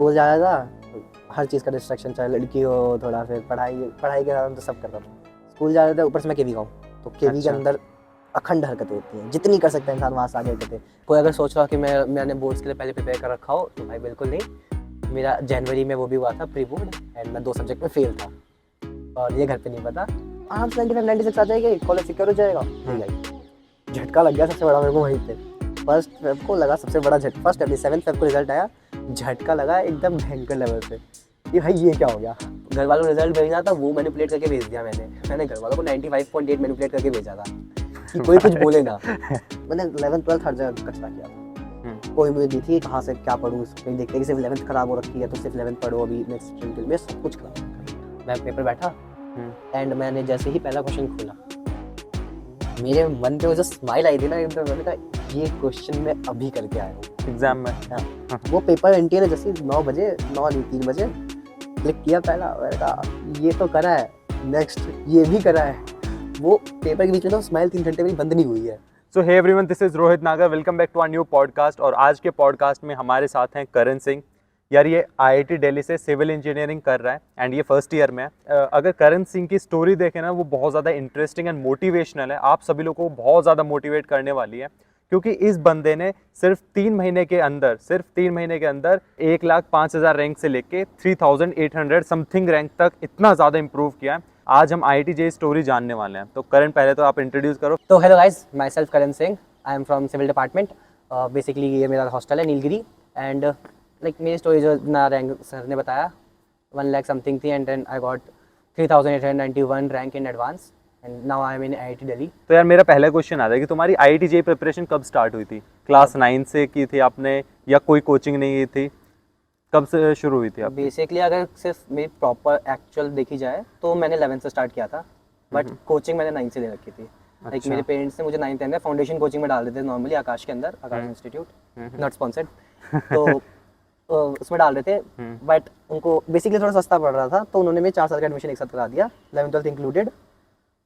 School जा रहा था, हर चीज़ का डिस्ट्रैक्शन, चाहे लड़की हो थोड़ा, फिर पढ़ाई के साथ तो सब करता था। स्कूल जा रहे थे, ऊपर से मैं केवी का हूँ, तो केवी के अच्छा। अंदर अखंड हरकतें होती हैं, जितनी कर सकता है इंसान वहाँ से आगे हरकतें। कोई अगर सोच रहा हो कि मैंने बोर्ड्स के लिए पहले प्रिपेयर कर रखा हो, तो भाई बिल्कुल नहीं। मेरा जनवरी में वो भी हुआ था प्री बोर्ड, एंड मैं 2 सब्जेक्ट में फेल था, और ये घर पे नहीं पता। आराम से 95-96 आ जाएगी, कॉलेज सिक्योर हो जाएगा। नहीं आई, झटका लग गया सबसे बड़ा मेरे को वहीं पे। फर्स्ट फेब को लगा सबसे बड़ा झटका, फर्स्ट फेब 7 फेब को रिजल्ट आया, झटका लगा एकदम भयंकर लेवल पे कि भाई ये क्या हो गया। घर वालों को रिजल्ट भेजना था, वो मैनिपुलेट करके भेज दिया मैंने घर वालों को 95.8 मैनिपुलेट करके भेजा था कि कोई कुछ बोले ना। मैंने 11th 12th हर जगह कचरा किया था, कोई मुझे दी थी कहाँ से क्या पढ़ूँ, कहीं देखते कि सिर्फ 11th खराब हो रखी है तो सिर्फ 11th पढ़ो, अभी नेक्स्ट स्ट्रीम के लिए सब कुछ खराब। मैं पेपर बैठा एंड मैंने जैसे ही पहला क्वेश्चन खोला, मेरे मन पे वो जो स्माइल आई थी ना एकदम, मैंने कहा ये क्वेश्चन मैं अभी करके आया हूँ एग्जाम में। हाँ। वो पेपर एनटीए ने जैसे 9 बजे 9 नहीं 3 बजे क्लिक किया पहला, मैंने कहा ये तो करा है, नेक्स्ट ये भी करा है। वो पेपर के बीच में तो स्माइल 3 घंटे में बंद नहीं हुई है। So hey everyone, this is Rohit Nagar, welcome back to our new podcast. और आज के पॉडकास्ट में हमारे साथ हैं करण सिंह। यार ये आईआईटी दिल्ली से सिविल इंजीनियरिंग कर रहा है एंड ये फर्स्ट ईयर में है। अगर करण सिंह की स्टोरी देखें ना, वो बहुत ज़्यादा इंटरेस्टिंग एंड मोटिवेशनल है। आप सभी लोगों को बहुत ज़्यादा मोटिवेट करने वाली है, क्योंकि इस बंदे ने सिर्फ 3 महीने के अंदर 1,05,000 रैंक से लेके 3,800 समथिंग रैंक तक इतना ज़्यादा इंप्रूव किया है। आज हम आईआईटी जेईई स्टोरी जानने वाले हैं। तो करण, पहले तो आप इंट्रोड्यूस करो। तो hello guys, myself Karan Singh, I am from civil department. Basically ये मेरा हॉस्टल है नीलगिरी, एंड लाइक मेरी स्टोरी जो ना रैंक सर ने बताया 1 लाख समथिंग थी, and then I got 3,891 rank in advance, and now I am in IIT Delhi. तो यार मेरा पहला क्वेश्चन आता है कि तुम्हारी आईआईटी जेईई प्रिपरेशन कब स्टार्ट हुई थी? क्लास 9 से की थी आपने, या कोई कोचिंग नहीं की थी? कब से शुरू हुई थी आपकी? बेसिकली अगर सिर्फ मेरी प्रॉपर एक्चुअल देखी जाए तो मैंने 11th से स्टार्ट किया था, बट कोचिंग मैंने 9 से ले रखी थी। लाइक अच्छा। मेरे पेरेंट्स ने मुझे 9th 10th में फाउंडेशन कोचिंग में डाल देते थे नॉर्मली, आकाश के अंदर, आकाश इंस्टीट्यूट, नॉट स्पॉन्सर्ड। तो उसमें डाल देते, बट उनको बेसिकली थोड़ा सस्ता पड़ रहा था, तो उन्होंने मेरे 4 साल का एडमिशन एक साथ करा दिया, 11th 12th इंक्लूडेड,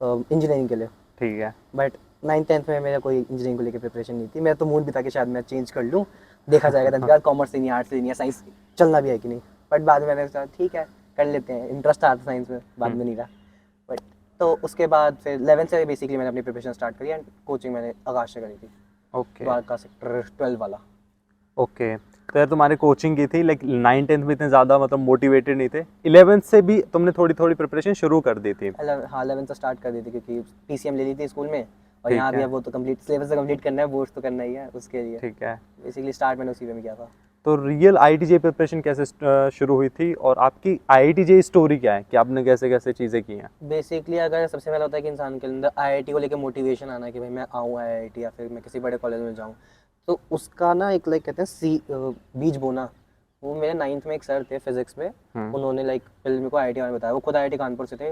इंजीनियरिंग के लिए। ठीक है। बट 9th 10th में मेरा कोई इंजीनियरिंग को लेकर प्रिपरेशन नहीं थी। मैं तो मूड भी था कि शायद मैं चेंज कर लूँ, देखा जाएगा 10th के बाद कॉमर्स से नहीं, आर्ट्स से नहीं, साइंस चलना भी है कि नहीं। बट बाद में मैंने सोचा ठीक है कर लेते हैं, इंटरेस्ट आता साइंस में, बाद में नहीं रहा। बट तो उसके बाद फिर 11th से बेसिकली मैंने अपनी प्रिपरेशन स्टार्ट करी, एंड कोचिंग मैंने आकाश से करी थी, ओके द्वारका सेक्टर 12 वाला। ओके। तो यार तुम्हारी कोचिंग की थी, लाइक 9 10th में इतने ज़्यादा मतलब मोटिवेटेड नहीं थे, 11th से भी तुमने थोड़ी थोड़ी प्रिपरेशन शुरू कर दी थी? हाँ 11th से स्टार्ट कर दी थी, क्योंकि पीसीएम ले ली थी स्कूल में, और ठीक यहाँ भी है। अब वो तो कंप्लीट सिलेबस तो कंप्लीट करना है, बोर्ड्स तो करना ही है, उसके लिए ठीक है। बेसिकली स्टार्ट मैंने उसी में किया था। तो रियल आईआईटी जेईई प्रिपरेशन कैसे शुरू हुई थी, और आपकी आईआईटी जेईई स्टोरी क्या है कि आपने कैसे कैसे चीज़ें की हैं? बेसिकली अगर सबसे पहला होता है कि इंसान के अंदर आईआईटी को लेकर मोटिवेशन आना कि भाई मैं आऊँ आईआईटी, या फिर मैं किसी बड़े कॉलेज में जाऊँ, तो उसका ना एक लाइक कहते हैं बीज बोना। वो मेरे 9th में एक सर थे फिजिक्स में, उन्होंने लाइक पहले मेरे को आईआईटी में बताया। वो खुद आईआईटी कानपुर से थे,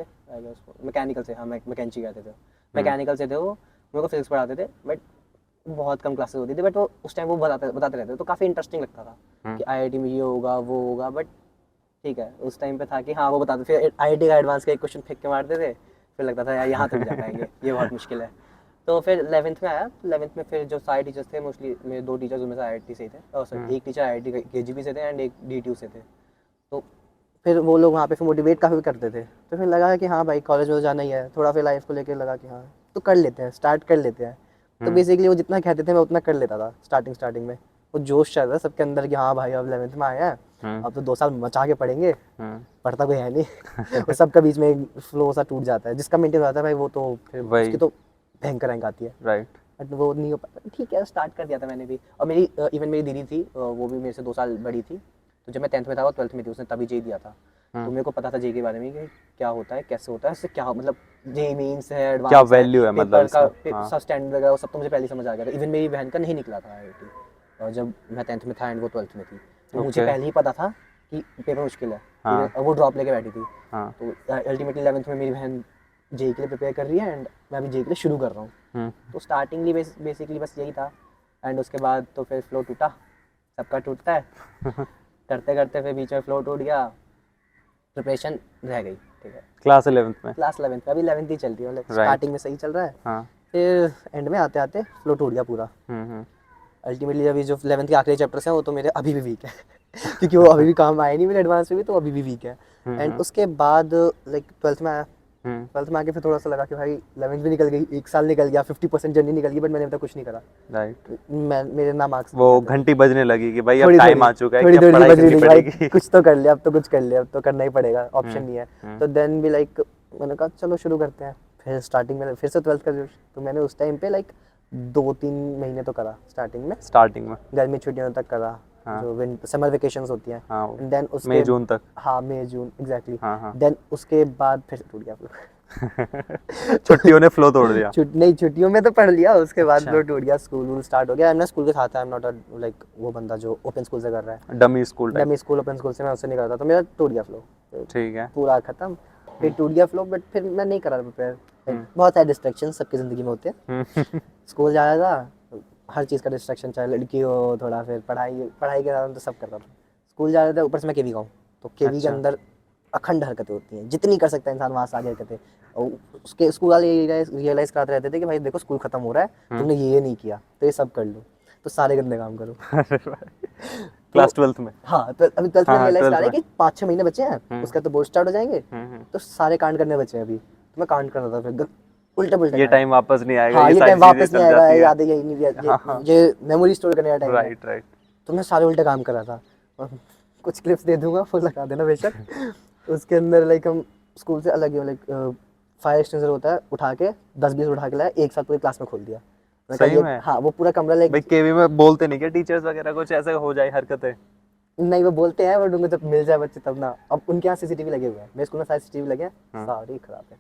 मैकेनिकल से, हाँ मैकेनिची कहते थे, मैकेनिकल से थे वो। मेरे को फिजिक्स पढ़ाते थे, बट बहुत कम क्लासेस होती थी, बट वो उस टाइम वो बताते रहते, तो काफ़ी इंटरेस्टिंग लगता था कि आईआईटी में ये होगा वो होगा। बट ठीक है, उस टाइम पे था कि हाँ वो बताते, फिर आईआईटी का एडवांस का एक क्वेश्चन फेंक के मारते थे, फिर लगता था यार यहाँ तो नहीं जा पाएंगे, ये बहुत मुश्किल है। तो फिर 11th में आया, 11th में फिर जो सारे टीचर्स थे, मोस्टली मेरे 2 टीचर्स उनमें से आईआईटी से ही थे, और सॉरी एक टीचर आईआईटी केजीपी से थे, एंड एक डीटीयू से थे। तो फिर वो लोग वहाँ पे फिर मोटिवेट काफ़ी करते थे, तो फिर लगा कि हाँ भाई कॉलेज में तो जाना ही है, थोड़ा फिर लाइफ को लेकर लगा कि हाँ तो कर लेते हैं, स्टार्ट कर लेते हैं। तो बेसिकली वो जितना कहते थे मैं उतना कर लेता था स्टार्टिंग में। वो जोश चल रहा सबके अंदर कि हाँ भाई अब 11th में आया है, अब तो 2 साल मचा के पढ़ेंगे, पढ़ता कोई है नहीं। वो सबका बीच में एक फ्लो सा टूट जाता है, जिसका मेंटेन होता है भाई वो तो फिर उसकी तो भयंकर रैंक आती है, राइट। बट वो नहीं हो पाता। ठीक है, स्टार्ट कर दिया था मैंने भी। और मेरी इवन मेरी दीदी थी, वो भी मेरे से 2 साल बड़ी थी, तो जब मैं 10th में था वो 12th में थी, उसने तभी जेईई दिया था। तो मेरे को पता था जेईई के बारे में कि क्या होता है, कैसे होता है, इससे क्या मतलब जेईई मेंस है, एडवांस क्या वैल्यू है, मतलब पेपर का सब स्टैंडर्ड वगैरह सब तो मुझे पहले समझ आ गया था। इवन मेरी बहन का नहीं निकला था आईआईटी, और जब मैं 10th में था एंड वो 12th में थी, तो मुझे पहले ही पता था कि पेपर मुश्किल है, और वो ड्रॉप लेके बैठी थी। तो अल्टीमेटली 11th में मेरी बहन जेईई के लिए प्रिपेयर कर रही है, एंड मैं अभी जेईई के लिए शुरू कर रहा हूँ। तो स्टार्टिंगली बेसिकली बस यही था, एंड उसके बाद तो फिर फ्लो टूटा, सबका टूटता है। करते करते फिर बीच में फ्लो टूट गया, प्रिपरेशन रह गई। ठीक है, क्लास 11th में? क्लास 11th में, अभी 11th ही चल रही है, स्टार्टिंग में सही चल रहा है, फिर एंड में आते आते फ्लो टूट गया पूरा। अल्टीमेटली अभी जो 11th के आखिरी चैप्टर्स हैं वो तो मेरे अभी भी वीक है। क्योंकि वो अभी भी काम आया नहीं मेरे एडवांस में भी, तो अभी भी वीक है। एंड उसके बाद लाइक 12th में आया। 12th में आके फिर थोड़ा सा लगा कि भाई 11th भी निकल गई, एक साल निकल गया, 50% जर्नी निकल गई, बट मैंने अभी तक कुछ नहीं करा। राइट, मैं मेरे ना मार्क्स वो घंटी बजने लगी कि भाई अब थोड़ी टाइम थोड़ी आ चुका है कि थोड़ी अब थोड़ी पढ़ाई बज रही करनी थी भाई, पड़ेगी। कुछ तो कर लिया, अब तो कुछ कर लिया, अब तो करना ही पड़ेगा, ऑप्शन नहीं है। हम्म, तो देन भी लाइक मैंने कहा चलो शुरू करते हैं। फिर स्टार्टिंग में फिर से 12th का जोश, तो मैंने उस टाइम पे लाइक 2-3 महीने तो करा स्टार्टिंग में, स्टार्टिंग में। गर्मी छुट्टियों तक करा, हाँ जो विंटर समर वेकेशंस होती हैं। हाँ, एंड देन उसके मई जून तक। हाँ मई जून एग्जैक्टली। हाँ हाँ। देन उसके बाद फिर से टूट गया फ्लो। छुट्टियों ने फ्लो तोड़ दिया। नहीं, छुट्टियों में तो पढ़ लिया, उसके बाद अच्छा, फ्लो टूट गया, स्कूल वूल स्टार्ट हो गया। मैं स्कूल के साथ, आई एम नॉट लाइक वो बंदा जो ओपन स्कूल से कर रहा है। Dummy school type. Dummy school open school से मैं उससे नहीं करता, तो मेरा टूट गया फ्लो, ठीक है। पूरा खत्म। फिर टूट गया फ्लो, बट फिर मैं नहीं करा प्रिपेयर। बहुत सारे डिस्ट्रैक्शन सबकी ज़िंदगी में होते हैं। स्कूल जा रहा था, हर चीज़ का डिस्ट्रैक्शन, चाहे लड़की हो थोड़ा, फिर पढ़ाई पढ़ाई के दौरान तो सब करता था। स्कूल जा रहे थे, ऊपर से मैं केवी का हूँ, तो केवी के अच्छा। अंदर अखंड हरकतें होती हैं, जितनी कर सकता है इंसान वहाँ से आगे हरकतें। और उसके स्कूल वाले रियलाइज़ कराते रहते थे कि भाई देखो स्कूल खत्म हो रहा है, तुमने ये नहीं किया तो ये सब कर लो, तो सारे गंदे काम करो। क्लास 12th में। हाँ, तो अभी 12th में हाँ, रियलाइज़ 12th करा है में। कि 5-6 महीने बचे हैं, उसका तो बोर्ड स्टार्ट हो जाएंगे, तो सारे कांड करने बचे हैं अभी। तो मैं कांड कर रहा था, फिर उल्टे पुल्टे ये कांड। टाइम वापस नहीं आएगा, हाँ, ये ये सारी टाइम चीजें वापस नहीं चल आएगा, जाती है। यादें यही नहीं, हाँ हाँ। ये मेमोरी स्टोर करने का टाइम है। Right right. तो मैं सारे उल्टे काम कर रहा था। और कुछ क्लिप्स दे दूंगा, वो लगा देना बेशक। उसके अंदर लाइक हम स्कूल से अलग ही लाइक फायर एक्सटेंसर होता है, उठा के 10-20 उठा के लाया, एक साथ पूरी क्लास में खोल दिया। मैंने कहा सही ये, में? हाँ वो पूरा कमरा लाइक, भाई केवी में बोलते नहीं क्या टीचर्स वगैरह, कुछ ऐसा हो जाए हरकतें? नहीं वो बोलते हैं, बट उनको जब मिल जाए बच्चे तब ना। अब उनके यहाँ सीसीटीवी लगे हुए हैं, मेरे स्कूल में सारे सीसीटीवी लगे हैं, हाँ। सारे खराब है।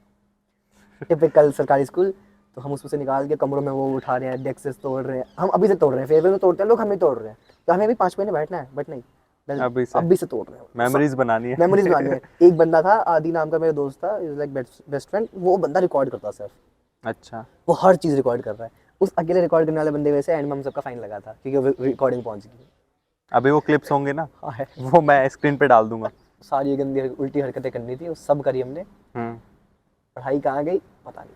टिपिकल सरकारी स्कूल। तो हम उसमें से निकाल के कमरों में वो उठा रहे हैं, डेस्क तोड़ रहे हैं, हम अभी से तोड़ रहे हैं, फेयरवेल में तोड़ते हैं लोग, हमें तोड़ रहे हैं, तो हमें भी 5 महीने बैठना है, बट नहीं, अभी से अभी से तोड़ रहे हैं। मेमोरीज बनानी है। मेमोरीज बनानी है। एक बंदा था, आदि नाम का मेरा दोस्त था, इज लाइक बेस्ट फ्रेंड, वो बंदा रिकॉर्ड करता सिर्फ, अच्छा। वो हर चीज़ रिकॉर्ड कर रहा है। उस अकेले रिकॉर्ड करने वाले बंदे में से एंड में हम सबका फाइन लगा था, क्योंकि वो रिकॉर्डिंग पहुंच गई। अभी वो क्लिप्स होंगे ना, हाँ है। वो मैं स्क्रीन पे डाल दूंगा। सारी गंदी उल्टी हरकतें करनी थी, वो सब करी हमने। पढ़ाई कहाँ गई पता नहीं।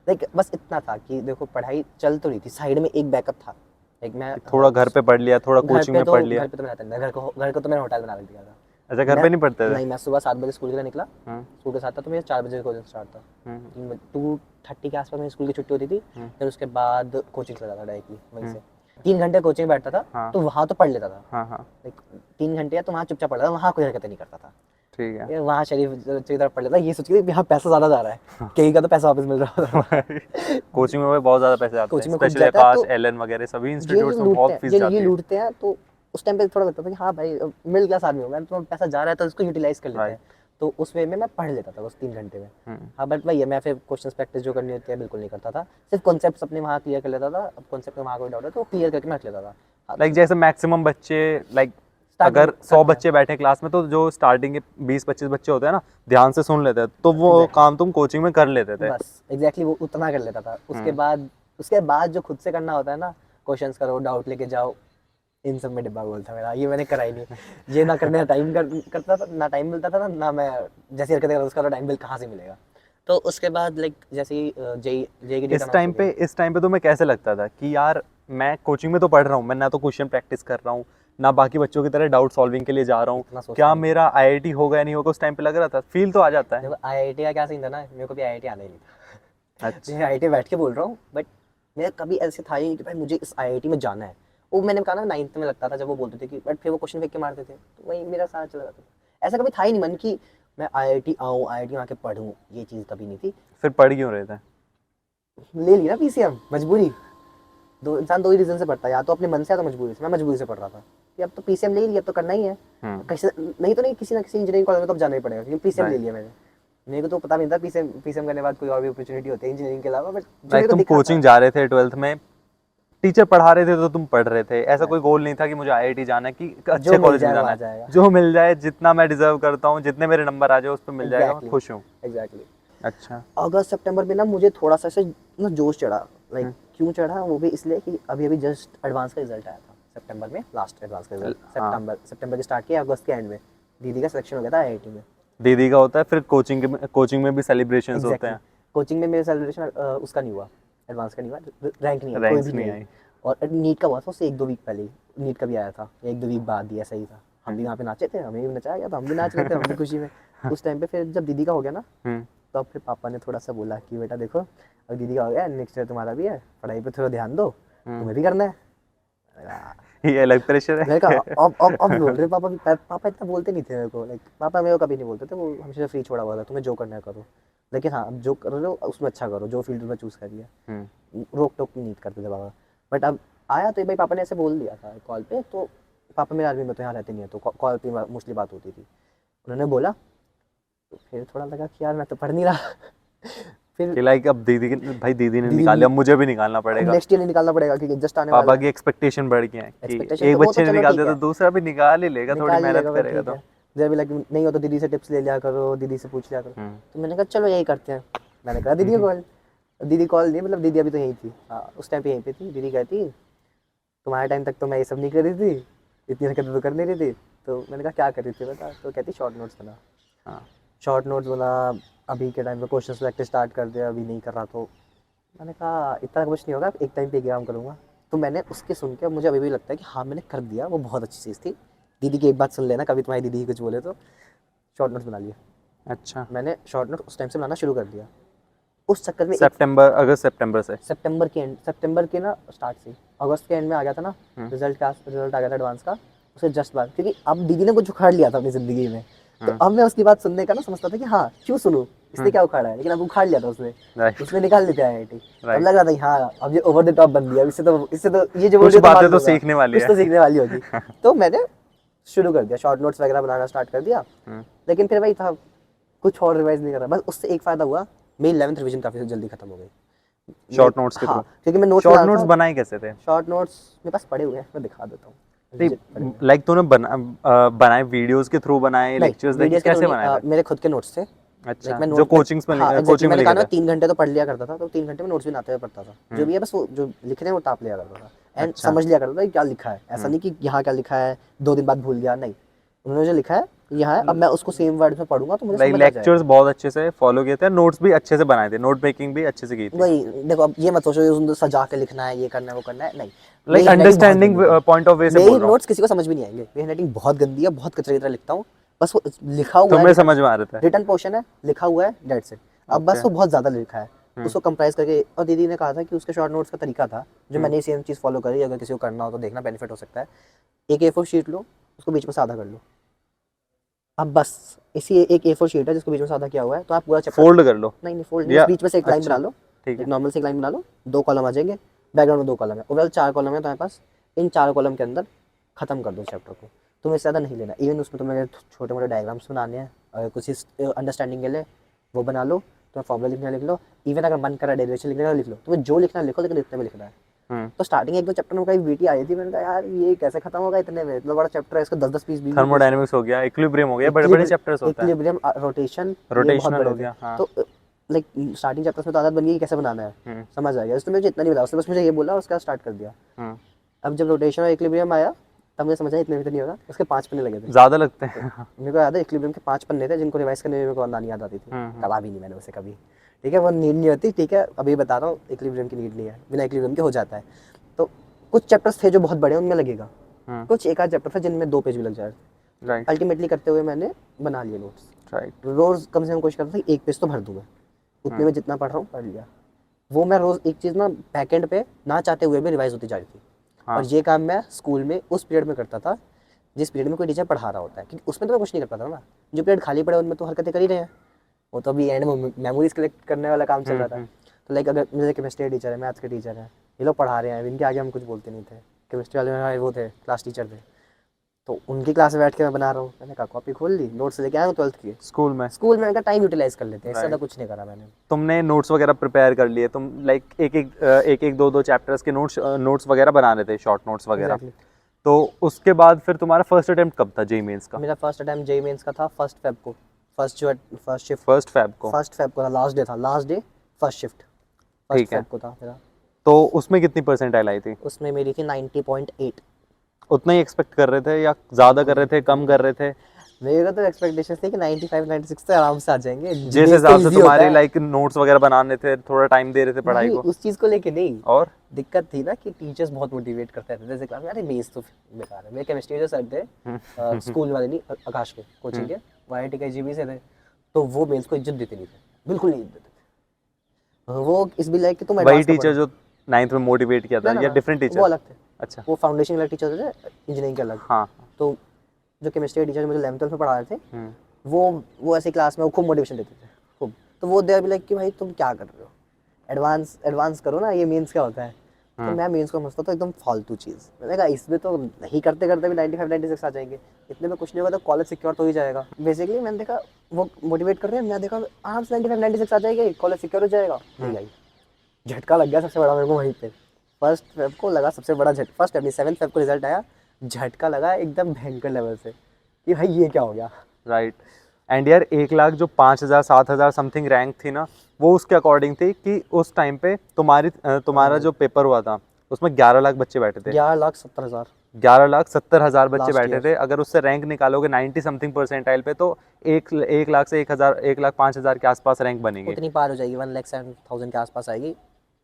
लाइक बस इतना था कि देखो पढ़ाई चल तो रही थी, साइड में एक बैकअप था। लाइक मैं थोड़ा घर पे पढ़ लिया, थोड़ा कोचिंग में पढ़ लिया। घर पे तो मैं रहता नहीं था, घर को तो मैंने होटल बना के दिया था। अच्छा, घर पे नहीं पढ़ते थे? नहीं, मैं सुबह 7 बजे स्कूल के लिए निकला, हम्म, स्कूल के साथ था, तो मेरा 4 बजे कोचिंग स्टार्ट था। हम्म, 2:30 के आसपास मेरी स्कूल की छुट्टी होती थी। फिर उसके बाद कोचिंग चला था डायरेक्टली वहीं से। हम्म। 3 घंटे कोचिंग बैठता था, हाँ। तो वहाँ तो पढ़ लेता था। हाँ हाँ। लाइक 3 घंटे तो वहाँ चुपचाप पढ़ता था, वहाँ कोई हरकतें नहीं करता था। ठीक है। ये वहाँ शरीफ की तरफ पढ़ लेता, ये सोच के यहाँ पैसा ज़्यादा जा रहा है, कहीं का तो पैसा वापस मिल रहा था। कोचिंग में बहुत ज्यादा पैसे आते हैं, कोचिंग में खूब स्पेशली जाता है, आकाश, तो एलन वगैरह सभी ये इंस्टीट्यूट्स में लूटते बहुत हैं, फीस ये जाती है। लूटते हैं। तो उस टाइम पे थोड़ा लगता था कि हाँ भाई मिडिल क्लास आदमी होगा, तो पैसा जा रहा है तो उसको यूटिलाइज कर लेते हैं। राइट। तो उस वे में मैं पढ़ लेता था उस 3 घंटे में। हाँ, बट वही है, मैं फिर क्वेश्चंस प्रैक्टिस जो करनी होती है बिल्कुल नहीं करता था, सिर्फ कॉन्सेप्ट्स अपने वहाँ क्लियर कर लेता था। अब कॉन्सेप्ट में वहाँ कोई डाउट है तो क्लियर करके मैं रख लेता था। हाँ, लाइक जैसे मैक्सिमम बच्चे, लाइक Starting अगर में 100 करते हैं। बच्चे बैठे क्लास में, तो जो स्टार्टिंग के 20-25 बच्चे होते हैं ना, ध्यान से सुन लेते हैं, तो वो Exactly. काम तुम कोचिंग में कर लेते थे। बस एग्जैक्टली वो उतना कर लेता था। उसके बाद जो खुद से करना होता है ना, क्वेश्चंस करो, डाउट लेके जाओ, इन सब में डिब्बा गोल था मेरा, ये मैंने करा ही नहीं। ये ना करने का टाइम करता था, ना टाइम मिलता था, ना मैं जैसी हरकतें करता उसका टाइम बिल कहाँ से मिलेगा। तो उसके बाद लाइक जैसे ही जेई की डेट इस टाइम पे तुम्हें कैसे लगता था कि यार मैं कोचिंग में तो पढ़ रहा हूँ, मैं ना तो क्वेश्चन प्रैक्टिस कर रहा हूँ, ना बाकी बच्चों की तरह डाउट सॉल्विंग के लिए जा रहा इतना हूँ, सोचता क्या नहीं। मेरा आईआईटी होगा या नहीं होगा? उस टाइम पे लग रहा था, फील तो आ जाता है। देखो आईआईटी का क्या सीन था ना, मेरे को भी आईआईटी आना ही नहीं था। अच्छा। मैं आईआईटी बैठ के बोल रहा हूँ, बट मेरा कभी ऐसे था ही नहीं कि भाई मुझे इस आईआईटी में जाना है। वो मैंने कहा ना 9th में लगता था जब वो बोलते थे कि, बट फिर वो क्वेश्चन फेंक के मारते थे, तो वही मेरा साथ चला जाता था। ऐसा कभी था ही नहीं मन कि मैं आईआईटी आऊँ, आईआईटी आके पढ़ूँ, ये चीज़ कभी नहीं थी। फिर पढ़ क्यों रहे थे? ले ली ना पीसीएम, मजबूरी। इंसान दो ही रीजन से पढ़ता है, या तो अपने मन से या तो मजबूरी से। मैं मजबूरी से पढ़ रहा था कि अब तो पीसीएम ले लिया, अब तो करना ही है। नहीं तो नहीं, किसी ना किसी इंजीनियरिंग कॉलेज में तो अब जाना ही पड़ेगा, क्योंकि पीसीएम ले लिया मैंने। मेरे को तो पता नहीं था पीसीएम करने के बाद कोई और भी अपॉर्चुनिटी होती है इंजीनियरिंग के अलावा, बट तुम कोचिंग जा रहे थे 12th में, टीचर पढ़ा रहे थे तो तुम पढ़ रहे थे, ऐसा कोई गोल नहीं था कि मुझे आईआईटी जाना है, कि अच्छे कॉलेज में जाना है, जो मिल जाए, जितना मैं डिजर्व करता हूँ, जितने मेरे नंबर आ जाए उस पर मिल जाएगा, मैं खुश हूँ। एग्जैक्टली। अच्छा। अगस्त सितंबर में ना मुझे थोड़ा सा ऐसे ना जोश चढ़ा। लाइक क्यों चढ़ा, वो भी इसलिए कि अभी जस्ट एडवांस का रिजल्ट आया था सितंबर में, लास्ट एडवांस का रिजल्ट सितंबर के स्टार्ट किया, अगस्त के एंड में दीदी का सिलेक्शन हो गया था आईआईटी में। दीदी का होता है, फिर कोचिंग में भी सेलिब्रेशंस होते हैं। कोचिंग में मेरे सेलिब्रेशन उसका नहीं हुआ, एडवांस का नहीं हुआ, रैंक नहीं आई, कोई भी नहीं आई। और नीट का हुआ था उससे 1-2 वीक पहले ही, नीट का भी आया था 1-2 वीक बाद ही, ऐसा ही था। हम भी वहाँ पे नाचे थे, हमें भी नचाया गया, तो हम भी नाच रहे थे, हम भी खुशी में। उस टाइम पे फिर जब दीदी का हो गया ना, तो फिर पापा ने थोड़ा सा बोला कि बेटा देखो, अब दीदी का हो गया, नेक्स्ट ईयर तुम्हारा भी है, पढ़ाई पे थोड़ा ध्यान दो, तुम्हें भी करना है। मैंने कहा, ये अलग प्रेशर है। मैंने कहा अब बोल रहे पापा भी। पापा इतना बोलते नहीं थे मेरे को, लाइक पापा मेरे को कभी नहीं बोलते थे, वो हमेशा फ्री छोड़ा हुआ था, तुम्हें जो करना है करो, लेकिन हाँ अब जो कर रहे हो उसमें अच्छा करो, जो फील्ड में चूज़ करिए, रोक टोक नहीं करते थे पापा। बट अब आया तो एक भाई पापा ने ऐसे बोल दिया था कॉल पे, तो पापा मेरे आर्मी में तो यहाँ रहते नहीं है, तो कॉल पे मोस्टली बात होती थी, उन्होंने बोला, तो फिर थोड़ा लगा कि यार मैं तो पढ़ नहीं रहा। फिर कि लाइक अब दीदी भाई दीदी ने दीदी निकाल लिया, अब मुझे भी निकालना पड़ेगा। नेक्स्ट ईयर निकालना पड़ेगा क्योंकि जस्ट आने वाला पापा है। की एक्सपेक्टेशन बढ़ गई है कि Expectation एक तो वो बच्चे तो ने चलो निकाल ठीक दिया तो है, दूसरा भी निकाल ही लेगा, थोड़ी निकाल मेहनत लेगा, करेगा ठीक तो। है। जब भी लगे नहीं हो तो दीदी से टिप्स ले लिया करो, दीदी से पूछ लिया करो। तो मैंने कहा चलो यही करते हैं, मैंने कहा दीदी को कॉल। दीदी कॉल नहीं, मतलब दीदी अभी तो यहीं थी, हाँ उस टाइम पे यहीं पे थी। दीदी कहती तुम्हारे टाइम तक तो मैं ये सब नहीं कर रही थी, इतनी हरकतें तो कर नहीं रही थी। तो मैंने कहा क्या कर रही थी बता, तो कहती शॉर्ट नोट्स बना। हाँ शॉर्ट नोट्स बना, अभी के टाइम पे क्वेश्चन प्रैक्टिस स्टार्ट कर दिया, अभी नहीं कर रहा। तो मैंने कहा इतना कुछ नहीं होगा, एक टाइम पे एग्जाम करूँगा। तो मैंने उसके सुन के मुझे अभी भी लगता है कि हाँ मैंने कर दिया, वो बहुत अच्छी चीज़ थी। दीदी की एक बात सुन लेना, कभी तुम्हारी दीदी ही कुछ बोले तो, शॉर्ट नोट्स बना लिए। अच्छा, मैंने शॉर्ट नोट उस टाइम से बनाना शुरू कर दिया। उस चक्कर में सितंबर अगस्त सितंबर से सितंबर के एंड, सितंबर के ना स्टार्ट से अगस्त के एंड में आ गया था ना, रिजल्ट आ गया था एडवांस का, उससे जस्ट बाद, क्योंकि अब दीदी ने कुछ उखाड़ लिया था अपनी ज़िंदगी में। तो अब मैं उसकी बात सुनने का ना समझता था कि हाँ क्यों सुनूं, इसने क्या उखाड़ा है, लेकिन अब उखाड़ लिया था उसने, राइट। उसने निकाल लिया था IIT। अब Right. लग रहा था हाँ अब ये ओवर द टॉप बन गया, इससे तो ये जो बोल कुछ रही है तो बातें मान तो लूंगा, सीखने वाली कुछ है। तो सीखने वाली होगी। तो मैंने शुरू कर दिया, शॉर्ट नोट्स वगैरह बनाना स्टार्ट कर दिया। लेकिन फिर वही था, कुछ और रिवाइज नहीं कर रहा। बस उससे एक फ़ायदा हुआ, मेरी 11th रिवीजन काफ़ी जल्दी खत्म हो गई शॉर्ट नोट्स के हाँ, थ्रू। क्योंकि मैं नोट्स शॉर्ट नोट्स बनाए कैसे थे? शॉर्ट नोट्स मेरे पास पड़े हुए हैं, मैं दिखा देता हूँ। नहीं लाइक तूने बनाए वीडियोस के थ्रू बनाए, नहीं लेक्चर्स देख वीडियोस के कैसे बनाए थे? मेरे खुद के नोट्स थे। अच्छा, मैं जो नोट कोचिंग्स में हाँ एग्जैक्टली, कोचिंग में मैंने लिखे कहा ना थे। 3 घंटे तो पढ़ लिया करता था, तो 3 घंटे में नोट्स भी बनाते हुए पढ़ता था। जो भी है बस वो जो लिख रहे हैं वो टाप लिया करता था, एंड अच्छा। समझ लिया करता था कि क्या लिखा है। ऐसा नहीं कि यहाँ क्या लिखा है 2 दिन बाद भूल गया, नहीं, उन्होंने जो लिखा है यहाँ है, अब मैं उसको सेम वर्ड में पढ़ूंगा तो मुझे लाइक समझ आ लेक्चर्स जाएगा। बहुत अच्छे से फॉलो किए थे, नोट्स भी अच्छे से बनाए थे, नोट मेकिंग भी अच्छे से की थी। वही देखो, अब ये मत सोचो ये सुंदर सजा के लिखना है, ये करना है वो करना है, नहीं। Like understanding point of view से बोल मेरी रहा हूँ। नोट्स किसी को समझ भी नहीं आएंगे, मेरी हैंडराइटिंग बहुत गंदी है, बहुत कचरे की तरह लिखता हूँ। बस वो लिखा हुआ है, तुम्हें समझ में आ रहा था। रिटर्न पोर्शन है, लिखा हुआ है, दैट्स इट। अब बस वो बहुत ज़्यादा लिखा है, उसको कंप्राइज करके। और दीदी ने कहा था कि उसके शॉर्ट नोट्स का तरीका था, जो मैंने सेम चीज़ फॉलो करी, अगर किसी को करना हो तो देखना, बेनिफिट हो सकता है। एक A4 शीट लो, उसको बीच में से आधा कर लो। अब बस इसी एक A4 शीट है जिसको बीच में से आधा किया हुआ है, तो आप पूरा चैप्टर फोल्ड कर लो। नहीं फोल्ड नहीं, या बीच में से एक लाइन अच्छा, बना लो, ठीक एक है। नॉर्मल से एक लाइन बना लो, 2 कॉलम आ जाएंगे, बैकग्राउंड में 2 कॉलम है, ओवरऑल 4 कॉलम है तुम्हारे पास। इन 4 कॉलम के अंदर खत्म कर दो चैप्टर को, तुम्हें ज़्यादा नहीं लेना। इवन उसमें तुम्हें छोटे मोटे डायग्राम्स बनाने हैं, अगर कुछ अंडरस्टैंडिंग के लिए वो बना लो, तुम्हें फॉर्मूला लिखना लिख लो, इवन अगर मन करा डेरिवेशन लिखने का लिख लो, तुम्हें जो लिखना लिखो, लेकिन इतने में लिखना है। तो स्टार्टिंग 1-2 चैप्टर में कहीं वीटी आई थी, मैंने कहा यार ये कैसे खत्म होगा इतने में, इतना बड़ा चैप्टर है, इसको 10-10 पीस 20 थर्मोडायनेमिक्स हो गया, इक्विलिब्रियम हो गया, बड़े-बड़े चैप्टर्स होता है। इक्विलिब्रियम, रोटेशन, ये बहुत रोटेशनल बड़े हो थे। गया, हाँ। तो लाइक स्टार्टिंग चैप्टर्स में तो आदत बन गई कि कैसे बनाना है, समझ आ गया। उसने मुझे इतना नहीं बताया, उसने बस मुझे ये बोला, उसका स्टार्ट कर दिया। अब जब रोटेशन और इक्विलिब्रियम आया तब मुझे समझा इतने में तो नहीं होगा, उसके 5 पन्ने लगे थे। ज़्यादा लगते हैं। मेरे को याद है इक्विलिब्रियम के 5 पन्ने थे, जिनको रिवाइज करने में मेरे को अंदाज़ा नहीं याद आती थी, करा भी नहीं मैंने उसे कभी। ठीक है, वो नीड नहीं होती, ठीक है, अभी बता रहा हूँ इक्विलिब्रियम की नीड नहीं है, बिना इक्विलिब्रियम के हो जाता है। तो कुछ चैप्टर्स थे जो बहुत बड़े, उनमें लगेगा, कुछ एक आध चैप्टर था जिनमें 2 पेज भी लग जाए। राइट अल्टीमेटली करते हुए मैंने बना लिए नोट्स। राइट। रोज़ कम से कम कोशिश करता था 1 पेज तो भर दूँ मैं, उतने में जितना पढ़ रहा हूँ पढ़ लिया। वो मैं रोज़ एक चीज़ ना बैकएंड पे ना चाहते हुए भी रिवाइज होती जा रही थी। और ये काम मैं स्कूल में उस पीरियड में करता था जिस पीरियड में कोई टीचर पढ़ा रहा होता है, क्योंकि उसमें तो मैं कुछ नहीं कर पाता ना। जो पीरियड खाली पड़े उनमें तो हरकतें कर ही रहे हैं, वो तो अभी एंड में मेमोरीज कलेक्ट करने वाला काम चल रहा था। तो लाइक अगर मुझे केमिस्ट्री टीचर है, मैथ्स के टीचर है, ये लोग पढ़ा रहे हैं, इनके आगे हम कुछ बोलते नहीं थे। केमिस्ट्री वाले में वो थे, क्लास टीचर थे, तो उनकी क्लास में बैठ के मैं बना रहा हूँ। मैंने कहा कॉपी खोल ली, नोट्स लेके आया हूँ 12th की। स्कूल में टाइम यूटिलाइज कर लेते हैं, इससे ज़्यादा कुछ नहीं करा मैंने। तुमने नोट्स वगैरह प्रिपेयर कर लिए, तुम लाइक एक दो चैप्टर्स के नोट्स वगैरर बना रहे थे, शॉर्ट नोट्स वगैरह। तो उसके बाद फिर तुम्हारा फर्स्ट अटेम्प्ट कब था जेईई मेंस का? मेरा फर्स्ट अटेम्प्ट जेईई मेंस का था 1 फ़रवरी को, फर्स्ट शिफ्ट 1 फ़रवरी को। 1 फ़रवरी को था, last day first shift 1 February को था मेरा। तो उसमें कितनी परसेंटाइल आई थी? उसमें मेरी थी 90.8। उतना ही एक्सपेक्ट कर रहे थे या ज़्यादा कर रहे थे, कम कर रहे थे? मेरे तो एक्सपेक्टेशन थी कि 95-96 तो आराम से आ जाएंगे, जिस हिसाब से तुम्हारे लाइक नोट्स वगैरह बनाने थे, थोड़ा टाइम दे रहे थे पढ़ाई को। उस चीज़ को लेके नहीं, और दिक्कत थी ना कि टीचर्स बहुत मोटिवेट करते रहते थे जैसे क्लास में, अरे मेंस तो बेकार है। मेरे केमिस्ट्री जो सर थे स्कूल वाले नहीं, आकाश के कोचिंग के, वाईआईटी के जीबी से थे, तो वो मेंस को इज्जत देते नहीं थे, बिल्कुल नहीं देते थे। वो इस भी लाइक कि तुम वही एडवांस का टीचर पढ़ो। जो 9th में मोटिवेट किया था, ना ना या ना, डिफरेंट वो टीचर? अलग थे। अच्छा। वो फाउंडेशन वाले टीचर थे, इंजीनियरिंग के अलग। हाँ। तो जो केमिस्ट्री के टीचर मुझे 11th में पढ़ा रहे थे, हम्म। वो ऐसी क्लास में वो खूब मोटिवेशन देते थे, खूब। तो वो दे भी लाइक कि भाई तुम क्या कर रहे हो, एडवांस करो ना, ये मेंस क्या होता है। तो मैं मेंस को समझता था एकदम फालतू चीज़। मैंने कहा इसमें तो नहीं करते करते भी 95 96 आ जाएंगे, इतने में कुछ नहीं होगा, तो कॉलेज सिक्योर तो ही जाएगा। बेसिकली मैंने देखा वो मोटिवेट कर रहे हैं, मैं देखा आराम से 95 96 आ जाएंगे, कॉलेज सिक्योर हो जाएगा। नहीं आई, झटका लग गया सबसे बड़ा मेरे को वहीं पे। फर्स्ट फेब को लगा सबसे बड़ा फर्स्ट फेब नहीं, 7th फेब को रिजल्ट आया, झटका लगा एकदम भयंकर लेवल से कि भाई ये क्या हो गया। राइट। एंड यार 1 लाख जो 5,000 7,000 समथिंग रैंक थी ना, वो उसके अकॉर्डिंग थी कि उस टाइम पे तुम्हारा जो पेपर हुआ था उसमें 11 लाख बच्चे बैठे थे। 11,70,000 11,70,000 बच्चे लास्ट बैठे ईयर। थे। अगर उससे रैंक निकालोगे 90 समथिंग परसेंटाइल पे, तो 1 लाख से 1,000 1,05,000 के आसपास रैंक बनेगी। उतनी पार हो जाएगी, 1,07,000 के आसपास आएगी,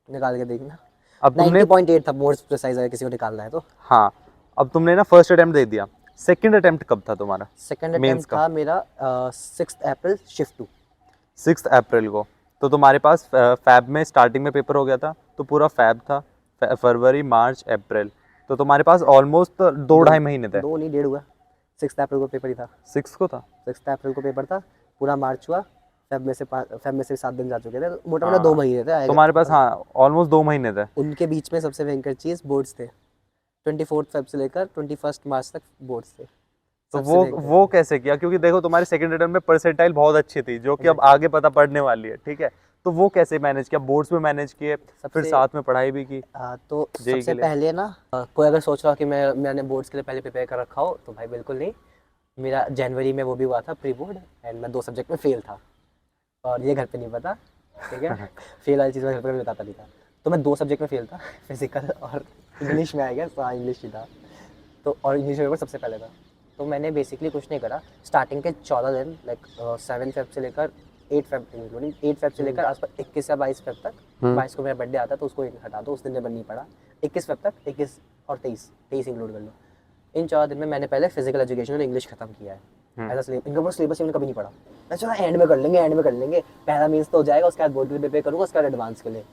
निकाल के देखना। अब तुमने 90.8 था मोस्ट प्रिसाइज, अगर किसी को निकालना है तो। हाँ, अब तुमने ना फर्स्ट अटेम्प्ट दे दिया, सेकंड अटेम्प्ट कब था तुम्हारा? सेकंड मेंस अटेम्प्ट का था मेरा 6 अप्रैल शिफ्ट 2। 6 अप्रैल को। तो तुम्हारे पास फैब में स्टार्टिंग में पेपर हो गया था, तो पूरा फैब था, फरवरी मार्च अप्रैल, तो तुम्हारे पास ऑलमोस्ट 2 ढाई महीने थे। 2 नहीं, 1.5 हुआ। 6 अप्रैल को पेपर ही था। 6 को था। 6 अप्रैल को पेपर था, पूरा मार्च हुआ, फेब में से 7 दिन जा चुके थे, मोटा मोटा हाँ, 2 महीने थे आएगा। तुम्हारे पास हाँ ऑलमोस्ट 2 महीने थे। उनके बीच में सबसे भयंकर चीज़ बोर्ड्स थे। 24 फेब से लेकर 21 मार्च तक बोर्ड्स थे, तो सबसे भयंकर। वो कैसे किया? क्योंकि देखो तुम्हारी सेकंड अटेम्प्ट में परसेंटाइल बहुत अच्छी थी, जो कि अब आगे पता पड़ने वाली है, ठीक है? तो वो कैसे मैनेज किया? बोर्ड्स में मैनेज किए, फिर सबसे साथ में पढ़ाई भी की तो जेई के सबसे लिए? पहले ना कोई अगर सोच रहा हो कि मैंने बोर्ड्स के लिए पहले प्रिपेयर कर रखा हो, तो भाई बिल्कुल नहीं। मेरा जनवरी में वो भी हुआ था प्री बोर्ड, एंड मैं 2 सब्जेक्ट में फेल था, और ये घर पे नहीं पता, ठीक है। फेल वाली चीज़ मैं घर पे कभी बताता नहीं था। तो मैं 2 सब्जेक्ट में फेल था, फिजिकल और इंग्लिश में आएगा। हाँ, इंग्लिश ही था। तो और इंग्लिश पेपर सबसे पहले था। तो मैंने बेसिकली कुछ नहीं करा, स्टार्टिंग के 14 दिन लाइक 7 फेब से लेकर 8 फेब इंक्लूडिंग 8 फेब से लेकर आसपास 21 या 22 फेब तक। 22 को मेरा बर्थडे आता, तो उसको हटा दो, उस दिन में नहीं पड़ा। 21 फेब तक, 21 और 23 इंक्लूड कर लो। इन 14 दिन में मैंने पहले फिजिकल एजुकेशन और इंग्लिश खत्म किया है। ऐसा इनका पूरा सिलेबस मैंने कभी नहीं पढ़ा। मैं चला एंड में कर लेंगे, पहला मीन्स तो हो जाएगा, उसके बाद बोर्ड के लिए प्रिपेयर करूँगा, उसके बाद एडवांस के लिए।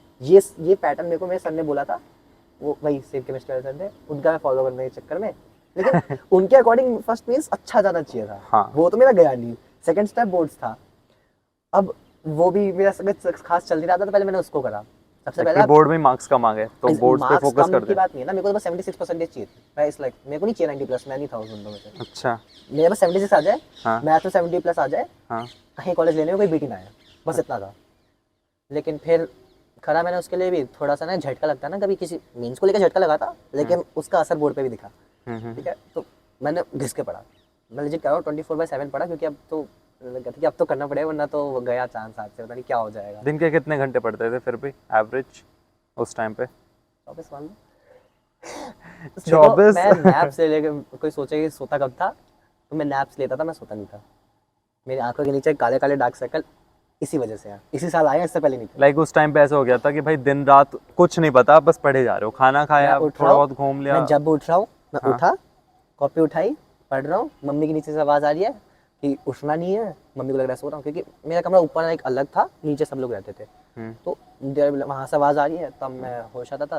ये पैटर्न मेरे को मेरे सर ने बोला था, वो वही सेम केमिस्ट्री वाले सर थे, उनका मैं फॉलो करने के चक्कर में, लेकिन उनके अकॉर्डिंग फर्स्ट मीन्स अच्छा जाना चाहिए था। हाँ। वो तो मेरा गया नहीं। सेकंड स्टेप बोर्ड्स था। अब वो भी मेरा खास चल नहीं रहा था, तो पहले मैंने उसको करा। सबसे पहले बोर्ड में मार्क्स कम आ गए, तो बोर्ड्स पे मार्क्स फोकस कम कर की दे। बात नहीं है ना, मेरे को तो बस 76% चाहिए थी। मैं इस लाइक मेरे को नहीं चाहिए 90+, मैं नहीं था उस बंदों में से। अच्छा। मेरे बस 76 आ जाए, हाँ। मैथ में 70+ आ जाए, हाँ। कहीं कॉलेज लेने में कोई बीटी ना आए, बस इतना था। लेकिन फिर खरा मैंने उसके लिए भी थोड़ा सा ना झटका लगता है ना, कभी किसी मीन्स को लेकर झटका लगा था, लेकिन उसका असर बोर्ड पे भी दिखा, ठीक है। तो मैंने घिस के पढ़ा, मैं लेजिट कह रहा हूँ 24/7 पढ़ा, क्योंकि अब तो कहते कि अब तो करना पड़ेगा, वरना तो वो गया चांस हाथ से, पता नहीं क्या हो जाएगा। दिन के कितने घंटे पढ़ते थे फिर भी एवरेज उस टाइम पे? 24 मान लो। 24? मैं नैप से लेकर, कोई सोचे कि सोता कब था, तो मैं नैप्स लेता था, मैं सोता नहीं था। मेरी आंखों के नीचे काले काले डार्क सर्कल इसी वजह से है, इसी साल आया, इससे पहले नहीं थे। लाइक उस टाइम पे ऐसा हो गया था कि भाई दिन रात कुछ नहीं पता, बस पढ़े जा रहे हो, खाना खाया, मैं उठ थोड़ा रहा हूँ, बहुत घूम लिया। मैं जब उठ रहा हूँ, मैं हाँ। उठा, कॉपी उठाई, पढ़ रहा हूँ, मम्मी की नीचे से आवाज़ आ रही है कि उठना नहीं है, मम्मी को लग रहा है सो रहा हूँ, क्योंकि मेरा कमरा ऊपर एक अलग था, नीचे सब लोग रहते थे। तो वहाँ से आवाज़ आ रही है, तब मैं होश आता था,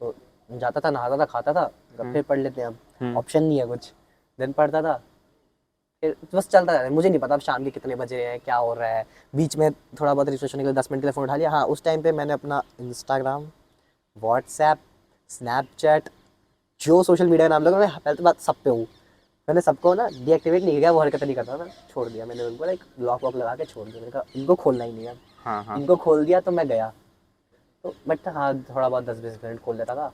तो जाता था, नहाता था, खाता था, फिर पढ़ लेते हैं, अब ऑप्शन नहीं है कुछ, दिन पढ़ता था, फिर बस चलता रहता है। मुझे नहीं पता अब शाम के कितने बजे हैं, क्या हो रहा है। बीच में थोड़ा बहुत रिफ्रेश होने के लिए 10 मिनट के लिए फ़ोन उठा लिया। हाँ, उस टाइम पे मैंने अपना इंस्टाग्राम, व्हाट्सएप, स्नैपचैट, जो सोशल मीडिया का नाम लगा, मैं पहले तो बात सब पे हूँ, मैंने सबको ना डीएक्टिवेट नहीं किया, वो हरकत नहीं करता था, छोड़ दिया मैंने उनको, एक लॉक वॉक लगा के छोड़ दिया। मैंने कहा इनको खोलना ही नहीं है। हाँ। हाँ। इनको खोल दिया तो मैं गया, तो बट हाँ थोड़ा बहुत 10-20 मिनट खोल लेता था,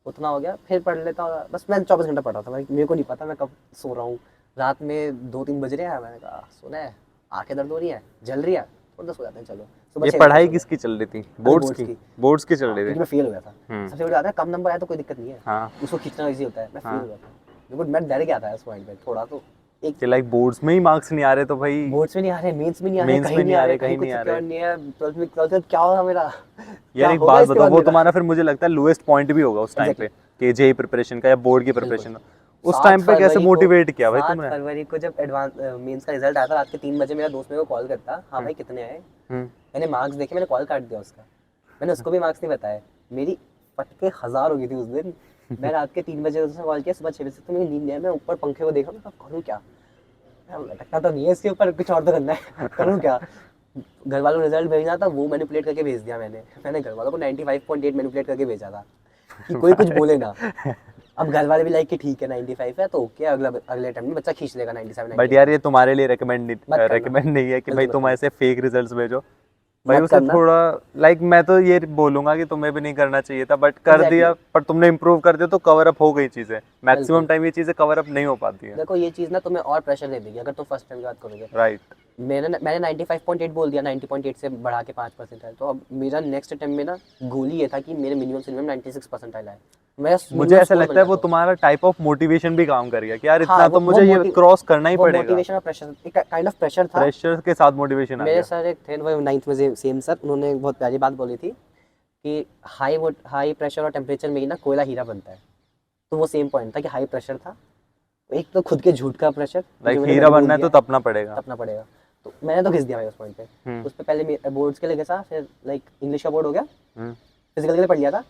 उतना हो गया, फिर पढ़ लेता था। बस मैं 24 घंटा पढ़ रहा था, मेरे को नहीं पता मैं कब सो रहा हूँ। रात में 2-3 बज रहे हैं, मैंने कहा सोना है, आंखें दर्द हो रही है, जल रही है, थोड़ा सो जाते हैं, चलो। सुबह ये 6 बजे पढ़ाई सो गए। किसकी चल रही थी? बोर्ड्स की? बोर्ड्स की चल रही क्योंकि थी। मैं फेल हो गया था। सबसे बड़ी बात है, कम नंबर आया तो कोई दिक्कत नहीं है, हाँ। उसको खींचना इजी होता है। मैं फेल हो गया था, बिल्कुल मैं डर गया था इस पॉइंट पे थोड़ा, तो एक कि लाइक बोर्ड्स में ही मार्क्स नहीं आ रहे तो भाई बोर्ड्स में नहीं आ रहे, मेंस में नहीं आ रहे, मेंस कहीं में नहीं आ रहे, कहीं कहीं कुछ नहीं आ सिक्योर रहे। नहीं है। 12th में क्या होगा मेरा, क्या यार एक होगा बात इसके बताओ, बाद वो मेरा? तुम्हारा फिर मुझे लगता है लोएस्ट पॉइंट भी होगा उस टाइम पे कि जेई प्रिपरेशन का या बोर्ड की बिल्कुल। प्रिपरेशन का। उस 7 टाइम पे कैसे फरवरी को मोटिवेट किया भाई 7 तुमने? फरवरी को जब एडवांस मेंस का रिजल्ट आया था, रात के 3 बजे मेरा दोस्त मेरे को कॉल करता, हाँ भाई कितने आए। हम्म। मैंने मार्क्स देखे, मैंने कॉल काट दिया उसका, मैंने उसको भी मार्क्स नहीं बताए। मेरी फटके 1000 हो गई थी उस दिन। मैं रात के 3 बजे उसने कॉल किया, सुबह 6 बजे तक तो मेरी नींद नहीं आई। मैं ऊपर पंखे को देखा, मैं कहा करूँ क्या, मैं लटकता तो नहीं है इसके ऊपर, कुछ और तो करना है करूँ क्या। घर वालों को रिजल्ट भेजना था, वो मैनिपुलेट करके भेज दिया मैंने घर वालों को 95.8 मैनिपुलेट करके भेजा था कि कोई कुछ बोले ना। अब घर वाले भी लाइक कि ठीक है 95 है तो ओके, अगले अटेम्प्ट में बच्चा खींच लेगा 97 बट 98। यार ये तुम्हारे लिए मत करना, रेकमेंड नहीं है कि भाई बिल्कुल मत तुम करना, ऐसे फेक रिजल्ट्स भेजो। भाई मत उसे करना। थोड़ा लाइक मैं तो ये बोलूंगा कि तुम्हें भी नहीं करना चाहिए था, बट कर एग्जैक्टली दिया। पर तुमने इम्प्रूव कर दिया तो कवर अप हो गई चीजें। मैक्सिमम बिल्कुल। टाइम ये चीजें कवर अप नहीं हो पाती है। देखो ये चीज़ ना तुम्हें और प्रेशर दे देगी अगर तुम फर्स्ट टाइम की बात करोगे। राइट। मैंने 95.8 बोल दिया, 90.8 से बढ़ा के 5% है, तो अब मेरा नेक्स्ट अटेम्प्ट में ना गोल ही ये था कि मेरे मिनिमम से मिनिमम 96% आया है। मैं मुझे ऐसा लगता है वो तुम्हारा टाइप ऑफ मोटिवेशन भी काम कर गया कि यार हाँ इतना तो मुझे ये क्रॉस करना ही वो पड़ेगा। मोटिवेशन और प्रेशर, एक काइंड ऑफ प्रेशर था। प्रेशर के साथ मोटिवेशन आ मेरे गया। सर एक थे वो 9th में से सेम सर, उन्होंने बहुत प्यारी बात बोली थी कि हाई प्रेशर और टेम्परेचर में ही ना कोयला हीरा बनता है। तो वो सेम पॉइंट था कि हाई प्रेशर था, एक तो खुद के झूठ का प्रेशर, लाइक हीरा बनना है तो तपना पड़ेगा। तपना पड़ेगा। तो मैंने तो घिस दिया भाई उस पॉइंट पे। उस पे पहले बोर्ड्स के लिए घिसा, फिर लाइक इंग्लिश का बोर्ड हो गया, फिजिकल के लिए पढ़ लिया था।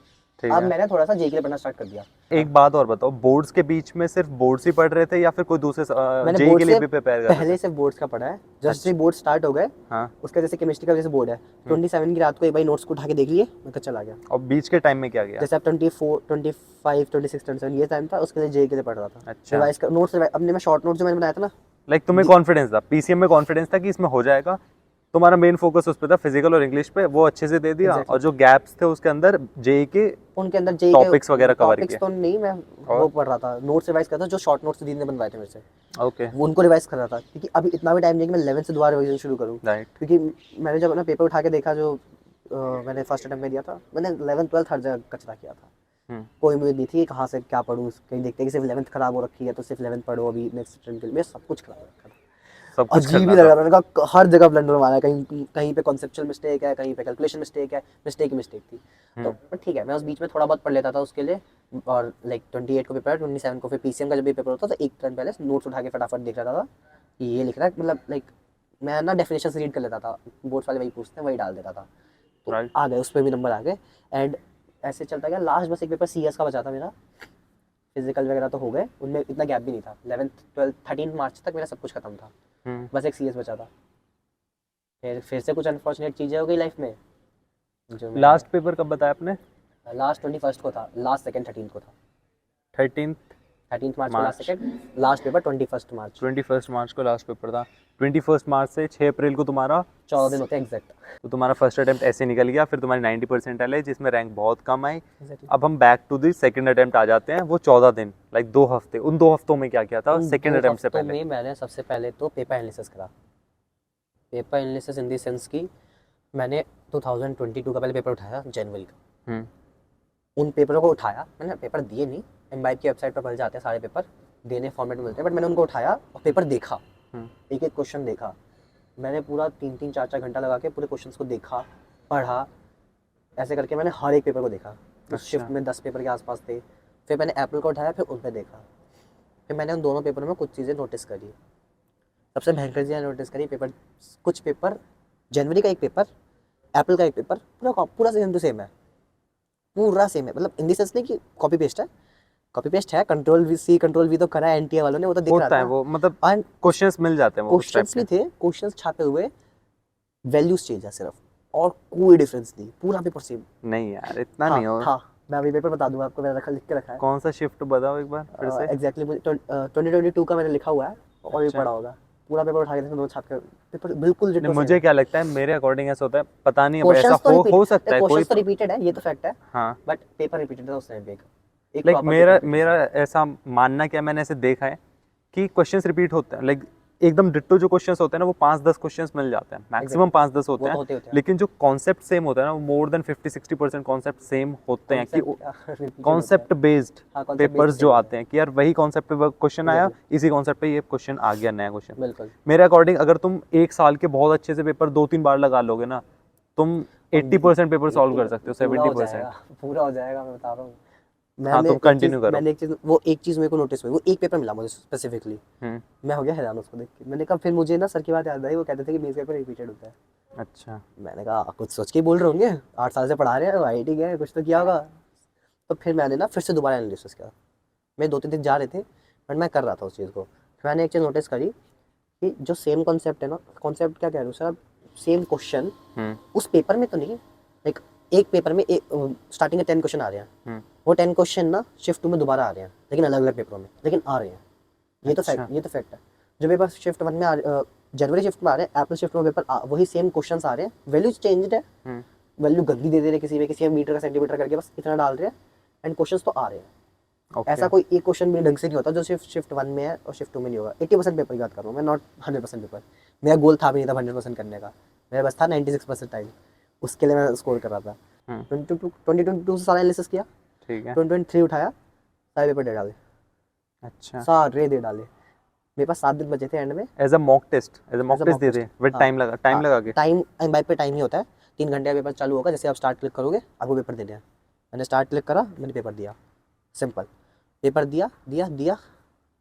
ठीक अब है। मैंने थोड़ा सा जेई के लिए पढ़ना स्टार्ट कर दिया। एक बात और बताओ, बोर्ड्स के बीच में सिर्फ बोर्ड्स ही पढ़ रहे थे या फिर कोई दूसरे मैंने जेई बोर्ड के लिए से भी प्रिपेयर कर रहे पहले थे? से बोर्ड्स का पढ़ा है, जैसे अच्छा। बोर्ड स्टार्ट हो गए हाँ। उसका, जैसे केमिस्ट्री का जैसे बोर्ड है 27 की रात को एक बार नोट्स को उठा के देख लिए, मैं तो चला गया। और बीच के टाइम में क्या किया? जैसे अब 24 25 26 27 ये टाइम था, उसके लिए जेई के लिए पढ़ रहा था। अच्छा। रिवाइज का नोट्स अपने में शॉर्ट नोट्स जो मैंने बनाया था ना, लाइक तुम्हें कॉन्फिडेंस था, पीसीएम में कॉन्फिडेंस था कि इसमें हो जाएगा। तुम्हारा मेन फोकस उस पे था, फिजिकल और इंग्लिश पे, वो अच्छे से दे दिया। Exactly. और जो गैप्स थे उसके अंदर जेई के उनके अंदर जेई टॉपिक्स वगैरह कवर टॉपिक्स किए। तो नहीं, मैं वो पढ़ रहा था, नोट्स रिवाइज कर रहा था, जो शॉर्ट नोट्स दीदी ने बनवाए थे मेरे से, ओके। वो उनको रिवाइज कर रहा था। क्योंकि अभी इतना भी टाइम नहीं है कि मैं 11 से दोबारा रिवीजन शुरू करूँ। राइट। क्योंकि मैंने जब अपना पेपर उठा के देखा, जो मैंने फर्स्ट अटेम्प्ट में दिया था, मैंने 11th 12th हर जगह कचरा किया था। कोई उम्मीद नहीं थी कहाँ से क्या पढ़ूँ, कहीं देखते कि सिर्फ 11th खराब हो रखी है तो सिर्फ 11th पढ़ो, अभी नेक्स्ट अटेम्प्ट के लिए सब कुछ खराब रखा था। सब कुछ अजीब करना ही लग था। रहा था, मैंने कहा हर जगह ब्लंडर मारा है, कहीं कहीं पे कॉन्सेप्चुअल मिस्टेक है, कहीं पे कैलकुलेशन मिस्टेक है, मिस्टेक थी। तो पर ठीक है, मैं उस बीच में थोड़ा बहुत पढ़ लेता था उसके लिए। और लाइक 28 को पेपर, 27 को फिर पीसीएम का जब भी पेपर होता था, एक टाइम पहले नोट्स उठा के फटाफट देख लेता था कि ये लिख रहा है, मतलब लाइक मैं ना डेफिनेशन रीड कर लेता था, बोर्ड्स वाले वही पूछते हैं वही डाल देता था, तो आ गए, उस पर भी नंबर आ गए। एंड ऐसे चलता गया। लास्ट बस एक पेपर सीएस का बचा था मेरा, फिजिकल वगैरह तो हो गए, उनमें इतना गैप भी नहीं था। 11th 12th 13 मार्च तक मेरा सब कुछ खत्म था, बस एक सीएस बचा था। फिर से कुछ अनफॉर्चुनेट चीज़ें हो गई लाइफ में। जो लास्ट पेपर कब बताया आपने? लास्ट 21st को था, लास्ट सेकंड 13th को था। 13th मार्च को लास्ट सेकंड, लास्ट पेपर 21 मार्च। 21 मार्च को लास्ट पेपर था। 21 मार्च से 6 अप्रैल को तुम्हारा 14 दिन होते हैं एग्जैक्ट। तो तुम्हारा फर्स्ट अटेम्प्ट ऐसे निकल गया। फिर तुम्हारी 90% आई जिसमें रैंक बहुत कम आई। Exactly. अब हम back to the second attempt आ जाते हैं। वो 14 दिन लाइक 2 हफ्ते, उन 2 हफ्तों में क्या किया था सेकंड अटेम्प्ट से पहले? में मैंने सबसे पहले तो पेपर एनालिसिस करा। Paper analysis in the sense की मैंने 2022 का पहले पेपर उठाया जनवरी का। उन पेपरों को उठाया, मैंने पेपर दिए नहीं, एमबाइब की वेबसाइट पर मिल जाते हैं सारे पेपर, देने फॉर्मेट में मिलते हैं, बट मैंने उनको उठाया और पेपर देखा, एक एक क्वेश्चन देखा। मैंने पूरा 3-3 4-4 घंटा लगा के पूरे क्वेश्चंस को देखा, पढ़ा, ऐसे करके मैंने हर एक पेपर को देखा। उस शिफ्ट में 10 पेपर के आसपास थे। फिर मैंने एप्पल को उठाया, फिर उन पर देखा। फिर मैंने उन दोनों पेपरों में कुछ चीज़ें नोटिस करी। सबसे भयंकर चीज़ें नोटिस करी, कुछ पेपर, जनवरी का एक पेपर, एप्पल का एक पेपर, पूरा सेम टू सेम है, पूरा सेम है। मतलब इन द सेंस नहीं कि कॉपी पेस्ट है, कंट्रोल वी तो करा है एनटीए वालों ने, वो तो दिख रहा था। वो मतलब क्वेश्चंस मिल जाते हैं, वो क्वेश्चंस भी थे, क्वेश्चंस छापे हुए, वैल्यूज चेंज है सिर्फ, और कोई डिफरेंस नहीं, पूरा पेपर सेम। नहीं यार इतना नहीं हो। हाँ, मैं अभी पेपर बता दूंगा आपको, मैंने लिख के रखा है। कौन सा शिफ्ट बताओ एक बार फिर से। एग्जैक्टली 2022 का मैंने लिखा हुआ है, और ये पढ़ा होगा। पूरा पेपर उठा के नोट छाप के, पेपर बिल्कुल डिटो। मुझे क्या लगता है, मेरे अकॉर्डिंग ऐसा होता है, पता नहीं अब ऐसा हो सकता है, कोई तो रिपीटेड है, ये तो फैक्ट है। हाँ, बट पेपर रिपीटेड है उस टाइम पे। लाइक मेरा ऐसा मानना क्या, मैंने ऐसे देखा है कि क्वेश्चंस रिपीट होते हैं। लाइक एकदम डिट्टो जो क्वेश्चंस होते हैं ना वो 5-10 क्वेश्चंस मिल जाते हैं, मैक्सिमम 5-10 होते वो तो हैं, होते हैं। लेकिन जो कॉन्सेप्ट सेम होता है ना वो मोर देन 50-60% कॉन्सेप्ट सेम होते हैं कि कॉन्सेप्ट कॉन्सेप्ट बेस्ड हाँ, concept based पेपर्स तो जो same आते हैं कि यार वही कॉन्सेप्ट पे क्वेश्चन आया, Exactly. इसी कॉन्सेप्ट पे ये क्वेश्चन आ गया, नया क्वेश्चन। बिल्कुल। मेरे अकॉर्डिंग अगर तुम एक साल के बहुत अच्छे से पेपर 2-3 बार लगा लोगे ना, तुम 80% पेपर सॉल्व कर सकते हो, पूरा हो 70%। जाएगा, पूरा हो जाएगा, मैं बता रहा हूँ। हाँ, तुम कंटिन्यू करो। मैंने एक चीज, वो एक चीज मेरे को नोटिस हुई, वो एक पेपर मिला मुझे स्पेसिफिकली। हम्म। मैं हो गया हैरान उसको देख के। मैंने कहा, फिर मुझे ना सर की बात याद आई, वो कहते थे कि मेंस पेपर रिपीटेड होता है। अच्छा। मैंने कहा कुछ सोच के ही बोल रहे होंगे, 8 साल से पढ़ा रहे हैं, आईआईटी गए, कुछ तो किया होगा। तो फिर मैंने ना फिर से दोबारा एनालिसिस किया। मैं 2-3 दिन जा रहे थे, बट मैं कर रहा था उस चीज़ को। फिर मैंने एक चीज़ नोटिस करी कि जो सेम कॉन्सेप्ट है ना, कॉन्सेप्ट क्या कह रहे हो सर, सेम क्वेश्चन उस पेपर में तो नहीं, लाइक एक पेपर में स्टार्टिंग के 10 क्वेश्चन आ रहे हैं, वो 10 क्वेश्चन ना शिफ्ट 2 में दोबारा आ रहे हैं, लेकिन अलग अलग पेपरों में, लेकिन आ रहे हैं। ये तो फैक्ट, ये तो फैक्ट है। जो पेपर शिफ्ट 1 में जनवरी शिफ्ट में आ रहे हैं, अप्रैल शिफ्ट में पेपर वही सेम क्वेश्चंस आ रहे हैं, वैल्यूज चेंज्ड है, वैल्यू गंदी दे रहे हैं किसी में मीटर का सेंटीमीटर करके, बस इतना डाल रहे हैं, एंड क्वेश्चंस तो आ रहे हैं। ऐसा कोई एक क्वेश्चन भी ढंग से नहीं होता जो सिर्फ शिफ्ट 1 में है और शिफ्ट 2 में नहीं होगा। 80% पेपर की बात कर रहा हूँ मैं, नॉट 100% पेपर। मेरा गोल था भी नहीं था 100% करने का, मेरा बस था 96% टाइम, उसके लिए मैं स्कोर कर रहा था। 2022 से सारा एनालिसिस किया, ठीक है। 2023 उठाया, सारे पेपर दे डाले, अच्छा। सारे दे डाले। मेरे पास 7 दिन बचे थे एंड में। एज अ मॉक टेस्ट दे दे विद टाइम लगा के। टाइम बाइक पे टाइम ही होता है, 3 घंटे का पेपर चालू होगा, जैसे आप स्टार्ट क्लिक करोगे आपको पेपर देने हैं। मैंने स्टार्ट क्लिक करा, मैंने पेपर दिया, सिंपल। पेपर दिया दिया दिया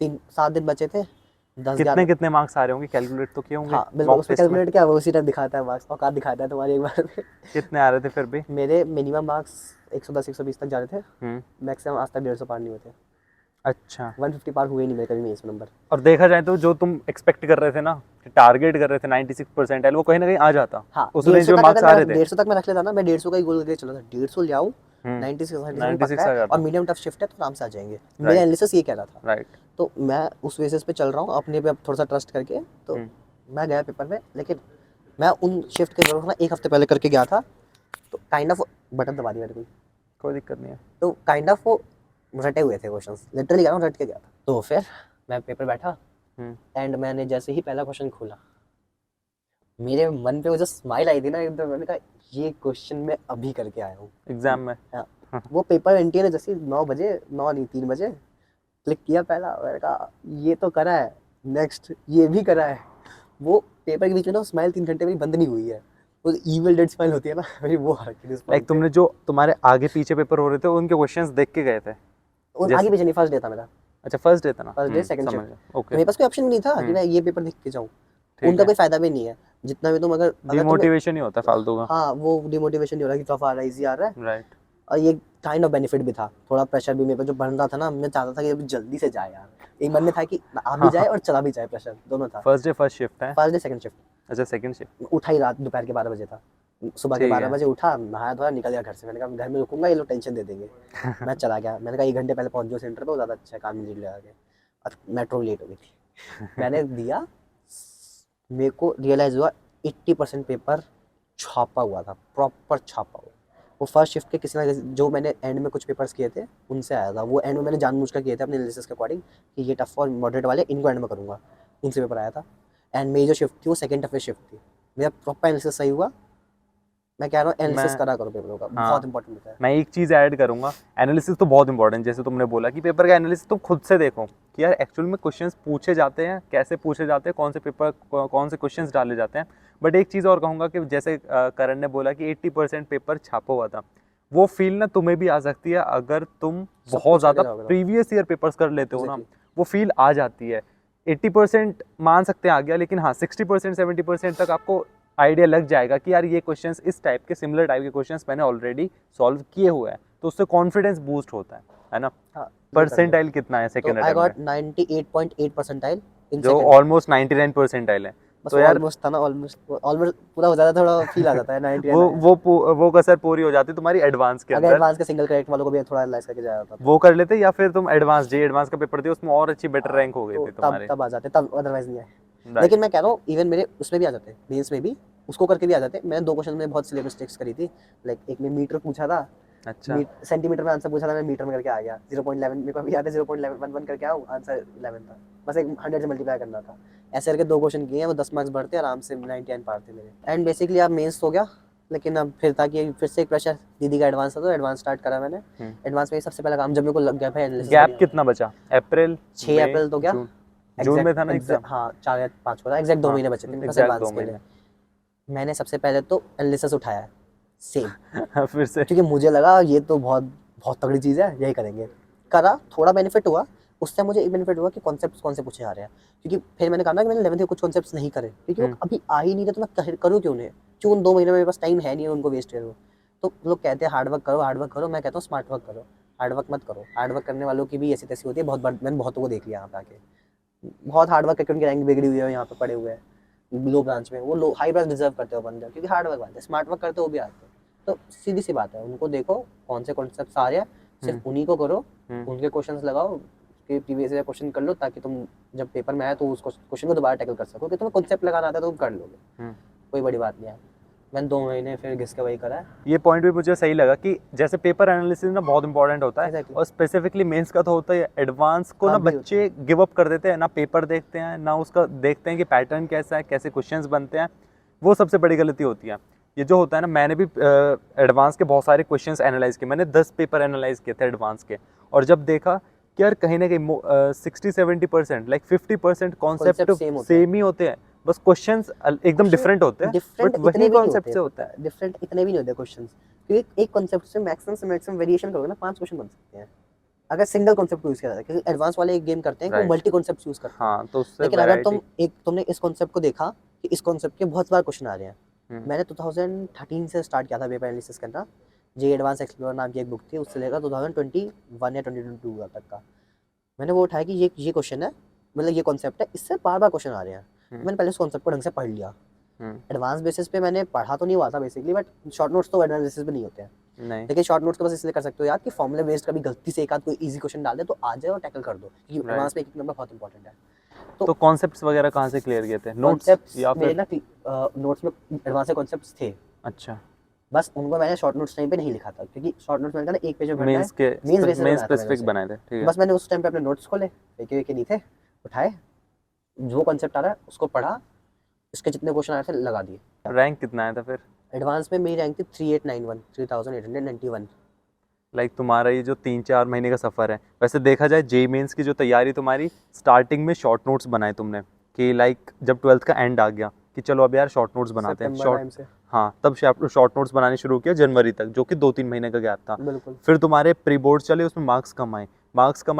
7 दिन बचे थे, 10-11। कितने मार्क्स आ रहे होंगे, कैलकुलेट तो किए होंगे हाँ बिल्कुल, मॉक उस पर टेस्ट में? कैलकुलेट क्या, वो उसी टाइम दिखाता है मार्क्स, औकात दिखाता है तुम्हारी एक बार में। कितने आ रहे थे फिर भी? मेरे मिनिमम मार्क्स 110-120 तक जा रहे थे, हम्म। मैक्सिमम आज तक 150 पार नहीं हुए थे। अच्छा। 150 पार हुए नहीं मेरे कभी मेंस नंबर। और देखा जाए तो जो तुम एक्सपेक्ट कर रहे थे ना, टारगेट कर रहे थे 96% वो कहीं ना कहीं आ जाता, हाँ, उस रेंज 150 में तक मार्क्स अगर आ मैं रहे थे। 150 तक मैं रख लेता ना, मैं 150 का ही गोल लेके चला था, 150 ले आऊँ, 96 पक्का 96 आ है, और जाता। मीडियम टफ शिफ्ट है तो आराम से आ जाएंगे। मेरा राइट एनालिसिस ये कह रहा था। राइट। तो मैं उस बेसिस पे चल रहा हूँ, अपने पे अब थोड़ा सा ट्रस्ट करके। तो मैं गया पेपर में, लेकिन मैं उन शिफ्ट के दौरान ना 1 हफ्ते पहले करके गया था, तो काइंड ऑफ बटन दबा दिया मेरे को, कोई दिक्कत नहीं है। तो काइंड ऑफ वो रटे हुए थे क्वेश्चंस, लिटरली कह रहा हूँ, रट के गया था। तो फिर मैं पेपर बैठा, एंड मैंने जैसे ही पहला क्वेश्चन खोला, मेरे मन पे वो जो स्माइल आई थी ना एकदम, मैंने कहा ये क्वेश्चन मैं अभी करके आया हूँ एग्जाम में। हाँ। वो पेपर एंटी ने जैसे 9 बजे, 9 नहीं 3 बजे क्लिक किया पहला, मैंने कहा ये तो करा है, नेक्स्ट ये भी करा है। वो पेपर के बीच में ना स्माइल 3 घंटे मेरी बंद नहीं हुई है, वो इविल डेड स्माइल होती है ना, मेरी वो आ रखी थी उस लाइक point पे। तुमने जो तुम्हारे आगे पीछे पेपर हो रहे थे उनके क्वेश्चंस देख के गए थे? और जैसे आगे पीछे नहीं, फर्स्ट डे था मेरा, अच्छा फर्स्ट डे था ना। फर्स्ट डे सेकंड समझ शिफ्ट। गया। तो ओके। मेरे पास कोई ऑप्शन नहीं था कि मैं ये पेपर देख के जाऊँ, ठीक उनका है। कोई फायदा भी नहीं है। जितना भी तुम अगर तुम्हें, डिमोटिवेशन ही होता है फालतू का। हाँ वो डिमोटिवेशन नहीं हो रहा कि टफ आ रहा है, इजी आ रहा है। राइट। और ये काइंड ऑफ बेनिफिट भी था, थोड़ा प्रेशर भी मेरे पे जो बन रहा था ना, मैं चाहता था कि अभी जल्दी से जाए यार। एक मन में था कि आ भी जाए और चला भी जाए, प्रेशर दोनों था। फर्स्ट डे फर्स्ट शिफ्ट है? First day second shift. अच्छा सेकंड शिफ्ट। उठा ही रात दोपहर के 12 बजे था, सुबह के ठीक 12 है। बजे उठा, नहाया धोया, निकल गया घर से। मैंने कहा घर में रुकूंगा, ये लोग टेंशन दे देंगे। मैं चला गया, मैंने कहा 1 घंटे पहले पहुंच जाओ सेंटर पे, वो ज़्यादा अच्छा है, काम मिल लगा के। और मेट्रो लेट हो गई थी। मैंने दिया, मेरे को रियलाइज़ हुआ 80% पेपर छापा हुआ था, प्रॉपर छापा हुआ। वो फर्स्ट शिफ्ट के किसी ना किसी, जो मैंने एंड में कुछ पेपर्स किए थे उनसे आया था। वो एंड में मैंने जानबूझकर किए थे अपने एनालिसिस के अकॉर्डिंग कि ये टफ और मॉडरेट वाले इनको एंड में करूँगा, उनसे पेपर आया था। एंड मेरी जो शिफ्ट थी वो सेकंड टफेस्ट शिफ्ट थी। मेरा प्रॉपर एनालिसिस सही हुआ। मैं कह रहा हूँ एनालिसिस मैं करा करो पेपरों का, हाँ बहुत इंपॉर्टेंट होता है। मैं एक चीज़ ऐड करूंगा, एनालिसिस तो बहुत इंपॉर्टेंट, जैसे तुमने बोला कि पेपर का एनालिसिस तुम खुद से देखो कि यार एक्चुअल में क्वेश्चंस पूछे जाते हैं, कैसे पूछे जाते हैं, कौन से पेपर कौन से क्वेश्चंस डाले जाते हैं। बट एक चीज़ और कहूँगा कि जैसे करण ने बोला कि 80% पेपर छापा हुआ था, वो फील ना तुम्हें भी आ सकती है अगर तुम सब बहुत कुछ करके ज़्यादा जाओगे तो प्रीवियस ईयर पेपर्स कर लेते हो ना, Exactly. वो फील आ जाती है। 80% मान सकते हैं आ गया, लेकिन हाँ 60% 70% तक आपको आइडिया लग जाएगा कि यार ये क्वेश्चंस इस टाइप के, सिमिलर टाइप के क्वेश्चंस मैंने ऑलरेडी सॉल्व किए हुए हैं, तो उससे कॉन्फिडेंस बूस्ट होता है ना। हाँ, परसेंटाइल कितना है तो सेकेंड आई अटेम्प्ट गॉट में? 98.8 परसेंटाइल इन जो सेकंड। ऑलमोस्ट 99 परसेंटाइल है। बस तो वो यार ऑलमोस्ट था ना, ऑलमोस्ट पूरा हो जाता है, थोड़ा फील आ जाता है 99 आया। वो कसर पूरी हो जाती तुम्हारी एडवांस के अगर अंदर। एडवांस के सिंगल क्रेडिट वालों को भी थोड़ा एनालाइज करके जाया होता तो वो कर लेते, या फिर तुम एडवांस का पेपर दिए, उसमें और अच्छी बेटर रैंक हो गई तो थी तब तुम्हारे। तब आ जाते, तब अदरवाइज नहीं आए। राइट। लेकिन मैं कह रहा हूँ इवन मेरे उसमें भी आ जाते, मेंस में भी उसको करके भी आ जाते। मैंने 2 क्वेश्चन में बहुत सिली मिस्टेक्स करी थी। लाइक एक में मीटर पूछा था, अच्छा। सेंटीमीटर में आंसर पूछा था, मैं मीटर में करके आ गया 0.11। मेरे को अभी याद है 0.11 करके आऊँ, आंसर 11 था। बस एक 100 से मल्टीप्लाई करना था। ऐसे करके 2 क्वेश्चन किए हैं, वो 10 मार्क्स बढ़ते आराम से 99 पार थे मेरे। एंड बेसिकली अब मेंस हो गया, लेकिन अब फिर था कि फिर से एक प्रेशर, दीदी का एडवांस था तो एडवांस स्टार्ट करा मैंने। एडवांस में सबसे पहला काम जब मेरे को लग गया भाई एनालिसिस गैप कितना बचा? अप्रैल, 6 मई, अप्रैल तो क्या, जून में था ना एग्जाम? हाँ 4 या 5 को था, एग्जैक्ट 2 हाँ, महीने बचे थे मेरे पास एग्जैक्ट 2 एडवांस के लिए। महीने। मैंने सबसे पहले तो एनालिसिस उठाया है सेम, फिर से क्योंकि मुझे लगा ये तो बहुत बहुत तगड़ी चीज़ है, यही करेंगे। करा, थोड़ा बेनिफिट हुआ उससे, मुझे एक बेनिफिट हुआ कि कॉन्सेप्ट्स कौन से पूछे आ रहे हैं, क्योंकि फिर मैंने कहा ना कि मैंने 11th के कुछ कॉन्सेप्ट्स नहीं करे, क्योंकि वो अभी आ ही नहीं रहे, तो मैं करूँ क्यों नहीं, क्यों उन 2 महीने में मेरे पास टाइम है नहीं है उनको वेस्ट करूँ। तो लोग कहते हैं हार्ड वर्क करो, हार्ड वर्क करो, मैं कहता हूँ स्मार्ट वर्क करो, हार्ड वर्क मत करो। हार्ड वर्क करने वालों की भी ऐसी तैसी होती है, मैंने बहुतों को देख लिया यहाँ पे आके, बहुत हार्ड वर्क करके उनकी रैंक बिगड़ी हुई है, यहाँ पे पड़े हुए हैं लो ब्रांच में, वो लो हाई ब्रांच डिजर्व करते हो बंदे, क्योंकि हार्ड वर्क आते हैं, स्मार्ट वर्क करते हो वो भी आते हैं। तो सीधी सी बात है, उनको देखो कौन से कॉन्सेप्ट आ रहे हैं, सिर्फ उन्हीं को करो, उनके क्वेश्चंस लगाओ, उसके प्रीवियस ईयर क्वेश्चन कर लो, ताकि तुम जब पेपर में आए तो उस क्वेश्चन को दोबारा टैकल कर सको, कि तुम्हें कॉन्सेप्ट लगाना आता है तो तुम कर लोगे, कोई बड़ी बात नहीं है। मैंने 2 महीने फिर घिस के वही करा है। ये पॉइंट भी मुझे सही लगा कि जैसे पेपर एनालिसिस ना बहुत इंपॉर्टेंट होता है, Exactly. और स्पेसिफिकली मेंस का तो होता है। एडवांस को ना हाँ, भी होता बच्चे गिव अप कर देते हैं, ना पेपर देखते हैं, ना उसका देखते हैं कि पैटर्न कैसा है, कैसे क्वेश्चंस बनते हैं। वो सबसे बड़ी गलती होती है। ये जो होता है ना, मैंने भी एडवांस के बहुत सारे क्वेश्चंस एनालाइज किए, मैंने 10 पेपर एनालाइज किए थे एडवांस के, और जब देखा कि यार कहीं ना कहीं 60-70% लाइक 50% कॉन्सेप्ट Concept same होते सेम ही होते हैं, बस क्वेश्चंस एकदम डिफरेंट होते हैं, डिफरेंट बट इतने वही भी नहीं कॉन्सेप्ट होते, से होता है। डिफरेंट इतने भी नहीं होते क्वेश्चंस, क्योंकि एक कॉन्सेप्ट से मैक्सिमम वेरिएशन करोगे ना 5 क्वेश्चन बन सकते हैं, अगर सिंगल कॉन्सेप्ट यूज किया जाए, क्योंकि एडवांस वाले एक गेम करते हैं कि वो राइट, मल्टी कॉन्सेप्ट यूज करते हैं। हाँ, तो उससे लेकिन अगर वैरायटी। तुमने इस कॉन्सेप्ट को देखा कि इस कॉन्सेप्ट के बहुत बार क्वेश्चन आ रहे हैं, मैंने 2013 से स्टार्ट किया था पेपर एनालिसिस करना, जे एडवांस एक्सप्लोरर नाम की एक बुक थी, उससे लेकर 2021 या 2022 तक का मैंने वो उठाया कि ये क्वेश्चन है, मतलब ये कॉन्सेप्ट है, इससे बार बार क्वेश्चन आ रहे हैं, तो मैंने पहले उस कॉन्सेप्ट को ढंग से पढ़ लिया। एडवांस बेसिस पे मैंने पढ़ा तो नहीं हुआ था बेसिकली, बट शॉर्ट नोट्स तो एडवांस बेसिस पे नहीं होते हैं, नहीं, लेकिन शॉर्ट नोट्स तो बस इसलिए कर सकते हो यार कि फॉर्मूला बेस्ड कभी गलती से एक आध कोई इजी क्वेश्चन डाल दे तो आ जाए और टैकल कर दो, क्योंकि Right. एडवांस में एक नंबर बहुत इंपॉर्टेंट है। तो कॉन्सेप्ट्स वगैरह कहाँ से क्लियर किए थे? नोट्स कॉन्सेप्ट्स या मेरे फिर? ना नोट्स में एडवांस के कॉन्सेप्ट्स थे, अच्छा, बस उनको मैंने शॉर्ट नोट्स टाइम पे नहीं लिखा था, क्योंकि शॉर्ट नोट्स मैंने कहा ना एक पेज में भरना है, मेंस के मेंस बेसिस मेन बनाया था मैंने स्पेसिफिक उसे। बनाए थे, ठीक है। बस मैंने उस टाइम पे अपने नोट्स खोले, एक नहीं थे, उठाए, जो कॉन्सेप्ट आ रहा है उसको पढ़ा, इसके जितने क्वेश्चन आए थे लगा दिए। रैंक कितना आया था फिर? एडवांस में मेरी रैंक थी 3891, 3891। लाइक तुम्हारा ये जो 3-4 महीने का सफ़र है, वैसे देखा जाए जेई मेंस की जो तैयारी तुम्हारी, स्टार्टिंग में शॉर्ट नोट्स बनाए तुमने कि लाइक जब 12th का एंड आ गया कि चलो अब यार शॉर्ट नोट्स बनाते हैं, सितंबर टाइम से हाँ, तब शॉर्ट नोट्स बनाने शुरू किया जनवरी तक, जो कि 2-3 महीने का गैप था। बिल्कुल। फिर तुम्हारे प्री बोर्ड चले, उसमें मार्क्स कम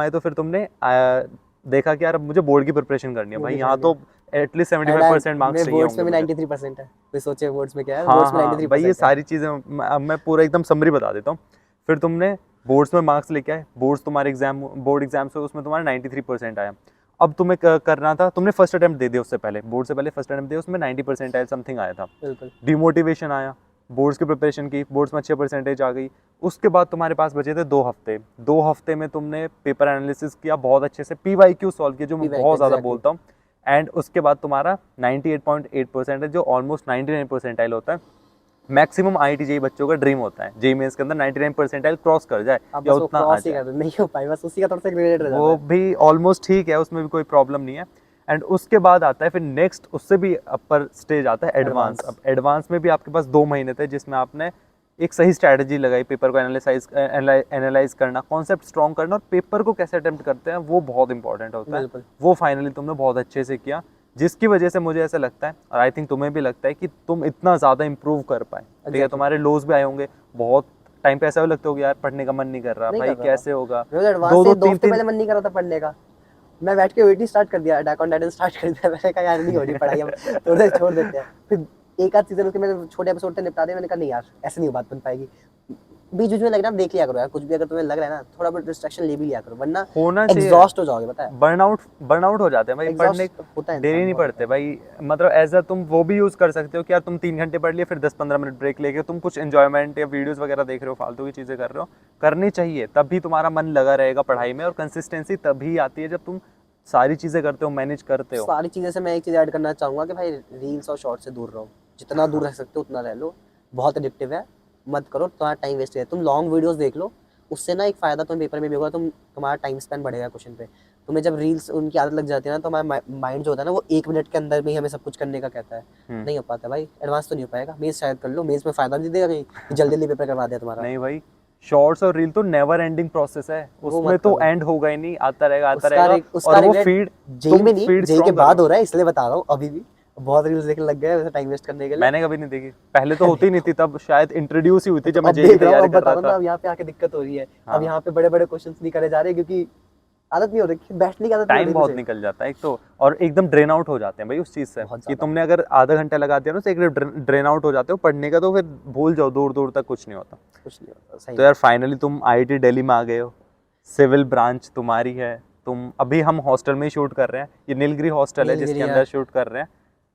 आए, तो फिर तुमने देखा कि यार अब मुझे बोर्ड की प्रिपरेशन करनी है भाई, मुझे यहाँ करनी तो एटलीस्ट 75% मार्क्स मेरे चाहिए बोर्ड्स होंगे में भी मुझे। 93% है, तो सोचे बोर्ड्स में क्या है, हाँ बोर्ड्स में हाँ भाई, ये 93% है। सारी चीज़ें अब मैं पूरा एकदम समरी बता देता हूँ। फिर तुमने बोर्ड्स में मार्क्स लेके आए, तुम्हारे बोर्ड एग्जाम्स हुए, उसमें तुम्हारा 93% आया। अब तुम्हें करना था, तुमने फर्स्ट अटेम्प्ट दे दिया, उससे पहले बोर्ड से पहले फर्स्ट अटेम्प्ट दिया, उसमें 90% आया, समथिंग आया था। बिल्कुल। डिमोटिवेशन आया, बोर्ड्स की प्रिपरेशन की, बोर्ड्स में अच्छे परसेंटेज आ गई। उसके बाद तुम्हारे पास बचे थे 2 हफ्ते। 2 हफ्ते में तुमने पेपर एनालिसिस किया बहुत अच्छे से, PYQ सॉल्व किया, जो मैं PYQ बहुत ज़्यादा exactly। बोलता हूँ। एंड उसके बाद तुम्हारा 98.8% है, जो ऑलमोस्ट 99 परसेंटाइल होता है। मैक्सिमम IIT जेई बच्चों का ड्रीम होता है जेई मेंस के अंदर 99 परसेंटाइल क्रॉस कर जाए अब या बस वो उतना आ क्रॉस ही जाए। कर नहीं हो पाई, बस उसी का थोड़ा सा ग्रेडेड रह जाता वो है। भी ऑलमोस्ट ठीक है, उसमें भी कोई प्रॉब्लम नहीं है। एंड उसके बाद आता है फिर नेक्स्ट, उससे भी अपर स्टेज आता है एडवांस। अब एडवांस में भी आपके पास 2 महीने थे, जिसमें आपने एक सही स्ट्रैटेजी लगाई, पेपर को एनालाइज करना, कॉन्सेप्ट स्ट्रॉन्ग करना, और पेपर को कैसे अटेम्प्ट करते हैं वो बहुत इंपॉर्टेंट होता है। बिल्कुल। वो फाइनली तुमने बहुत अच्छे से किया, जिसकी वजह से मुझे ऐसा लगता है, और आई थिंक तुम्हें भी लगता है, कि तुम इतना ज़्यादा इंप्रूव कर पाए। ठीक है, Exactly। तुम्हारे लोज भी आए होंगे बहुत टाइम पे, ऐसा भी लगता होगा यार पढ़ने का मन नहीं कर रहा नहीं भाई, कर रहा कैसे था होगा। मेरे को एडवांस दो से दो 2 तीन हफ्ते तीन पहले मन नहीं कर रहा था पढ़ने का, मैं बैठ के वेट स्टार्ट कर दिया, अटैक ऑन टाइटन स्टार्ट कर दिया, मैंने कहा यार नहीं हो रही पढ़ाई, अब थोड़ा सा छोड़ देते हैं। फिर एक आध सीजन उसके मैंने छोटे एपिसोड से निपटा दिया, मैंने कहा नहीं यार ऐसे नहीं बात बन पाएगी, बीच बीच में लग रहा देख लिया करो यार, कुछ भी अगर तुम्हें लग रहा है ना, थोड़ा बहुत डिस्ट्रैक्शन ले भी लिया करो, वरना होना चाहिए। एग्जॉस्ट हो जाओगे, पता है बर्नआउट हो जाते हैं भाई, पढ़ने एग्जॉस्ट होता है डेली इंसान नहीं बहुत पढ़ते भाई। मतलब एज अ तुम वो भी यूज़ कर सकते हो कि यार तुम 3 घंटे पढ़ लिए, फिर 10-15 मिनट ब्रेक लेके तुम कुछ एंजॉयमेंट या वीडियोस वगैरह देख रहे हो, फालतू की चीज़ें कर रहे हो, करनी चाहिए, तभी तुम्हारा मन लगा रहेगा पढ़ाई में। और कंसिस्टेंसी तभी आती है जब तुम सारी चीज़ें करते हो, मैनेज करते हो। सारी चीज़ें से मैं एक चीज़ ऐड करना चाहूँगा कि भाई रील्स और शॉर्ट से दूर रहो, जितना दूर रह सकते हो उतना रह लो, बहुत एडिक्टिव है, मत करो, तुम्हारा टाइम वेस्ट है। तुम लॉन्ग वीडियोस देख लो, उससे ना एक फ़ायदा तुम्हें पेपर में भी होगा, तुम्हारा टाइम स्पेंड बढ़ेगा क्वेश्चन पे। तुम्हें जब रील्स उनकी आदत लग जाती है ना, तो हमारा माइंड जो होता है ना, वो 1 मिनट के अंदर में ही हमें सब कुछ करने का कहता है। नहीं हो पाता भाई, एडवांस तो नहीं हो पाएगा। मेंस शायद कर लो, मेंस में फायदा नहीं देगा कहीं कि जल्दी जल्दी पेपर करवा दिया तुम्हारा। नहीं भाई, शॉर्ट्स और रील तो नेवर एंडिंग प्रोसेस है, वो उसमें मत तो करो। एंड होगा ही नहीं, आता रहेगा आता उसका रहेगा। उसका और वो रिग्रेट फीड, जेई तुम में नहीं, फीड जेई के स्ट्रॉन्ग बाद करो। हो रहा है, इसलिए बता रहा हूँ। अभी भी बहुत रील्स देखने लग गए वैसे टाइम वेस्ट करने के लिए। मैंने कभी नहीं देखी, पहले तो होती नहीं थी, तब शायद इंट्रोड्यूस ही हुई थी तो जब मैं अब जेई की देख रहा हूँ, तैयारी अब कर बता रहा रहा हूँ ना, था। अब यहाँ पे आके दिक्कत हो रही है। अब हाँ, यहाँ पे बड़े बड़े क्वेश्चंस नहीं करे जा रहे, क्योंकि आदत नहीं हो रही, बैठने की आदत नहीं हो टाइम रही बहुत मुझे। निकल जाता है एक तो, और एकदम ड्रेन आउट हो जाते हैं भाई उस चीज़ से, बहुत कि ज्यादा। तुमने अगर आधा घंटा लगा दिया ना तो एक ड्रेन आउट हो जाते हो पढ़ने का, तो फिर भूल जाओ, दूर दूर तक कुछ नहीं होता। कुछ नहीं होता, सही तो यार बात। फाइनली तुम आईआईटी दिल्ली में आ गए हो, सिविल ब्रांच तुम्हारी है। तुम अभी, हम हॉस्टल में ही शूट कर रहे हैं, ये नीलगिरी हॉस्टल है जिसके नीलगिरी अंदर शूट कर रहे हैं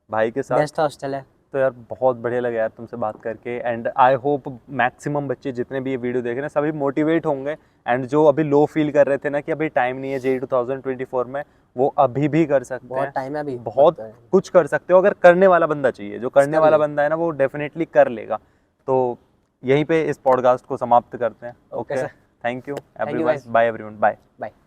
भाई के साथ। बेस्ट हॉस्टल है। तो यार बहुत बढ़िया लगा यार तुमसे बात करके, एंड आई होप मैक्सिमम बच्चे जितने भी ये वीडियो देख रहे हैं सभी मोटिवेट होंगे, एंड जो अभी लो फील कर रहे थे ना कि अभी टाइम नहीं है जेई 2024 में, वो अभी भी कर सकते बहुत हैं। टाइम है अभी, बहुत वक्त है। कुछ कर सकते हो, अगर करने वाला बंदा चाहिए, जो करने कर वाला ले। बंदा है ना वो डेफिनेटली कर लेगा। तो यहीं पे इस पॉडकास्ट को समाप्त करते हैं। Okay okay, sir. Thank you thank you everyone, guys. Bye everyone, bye. Bye.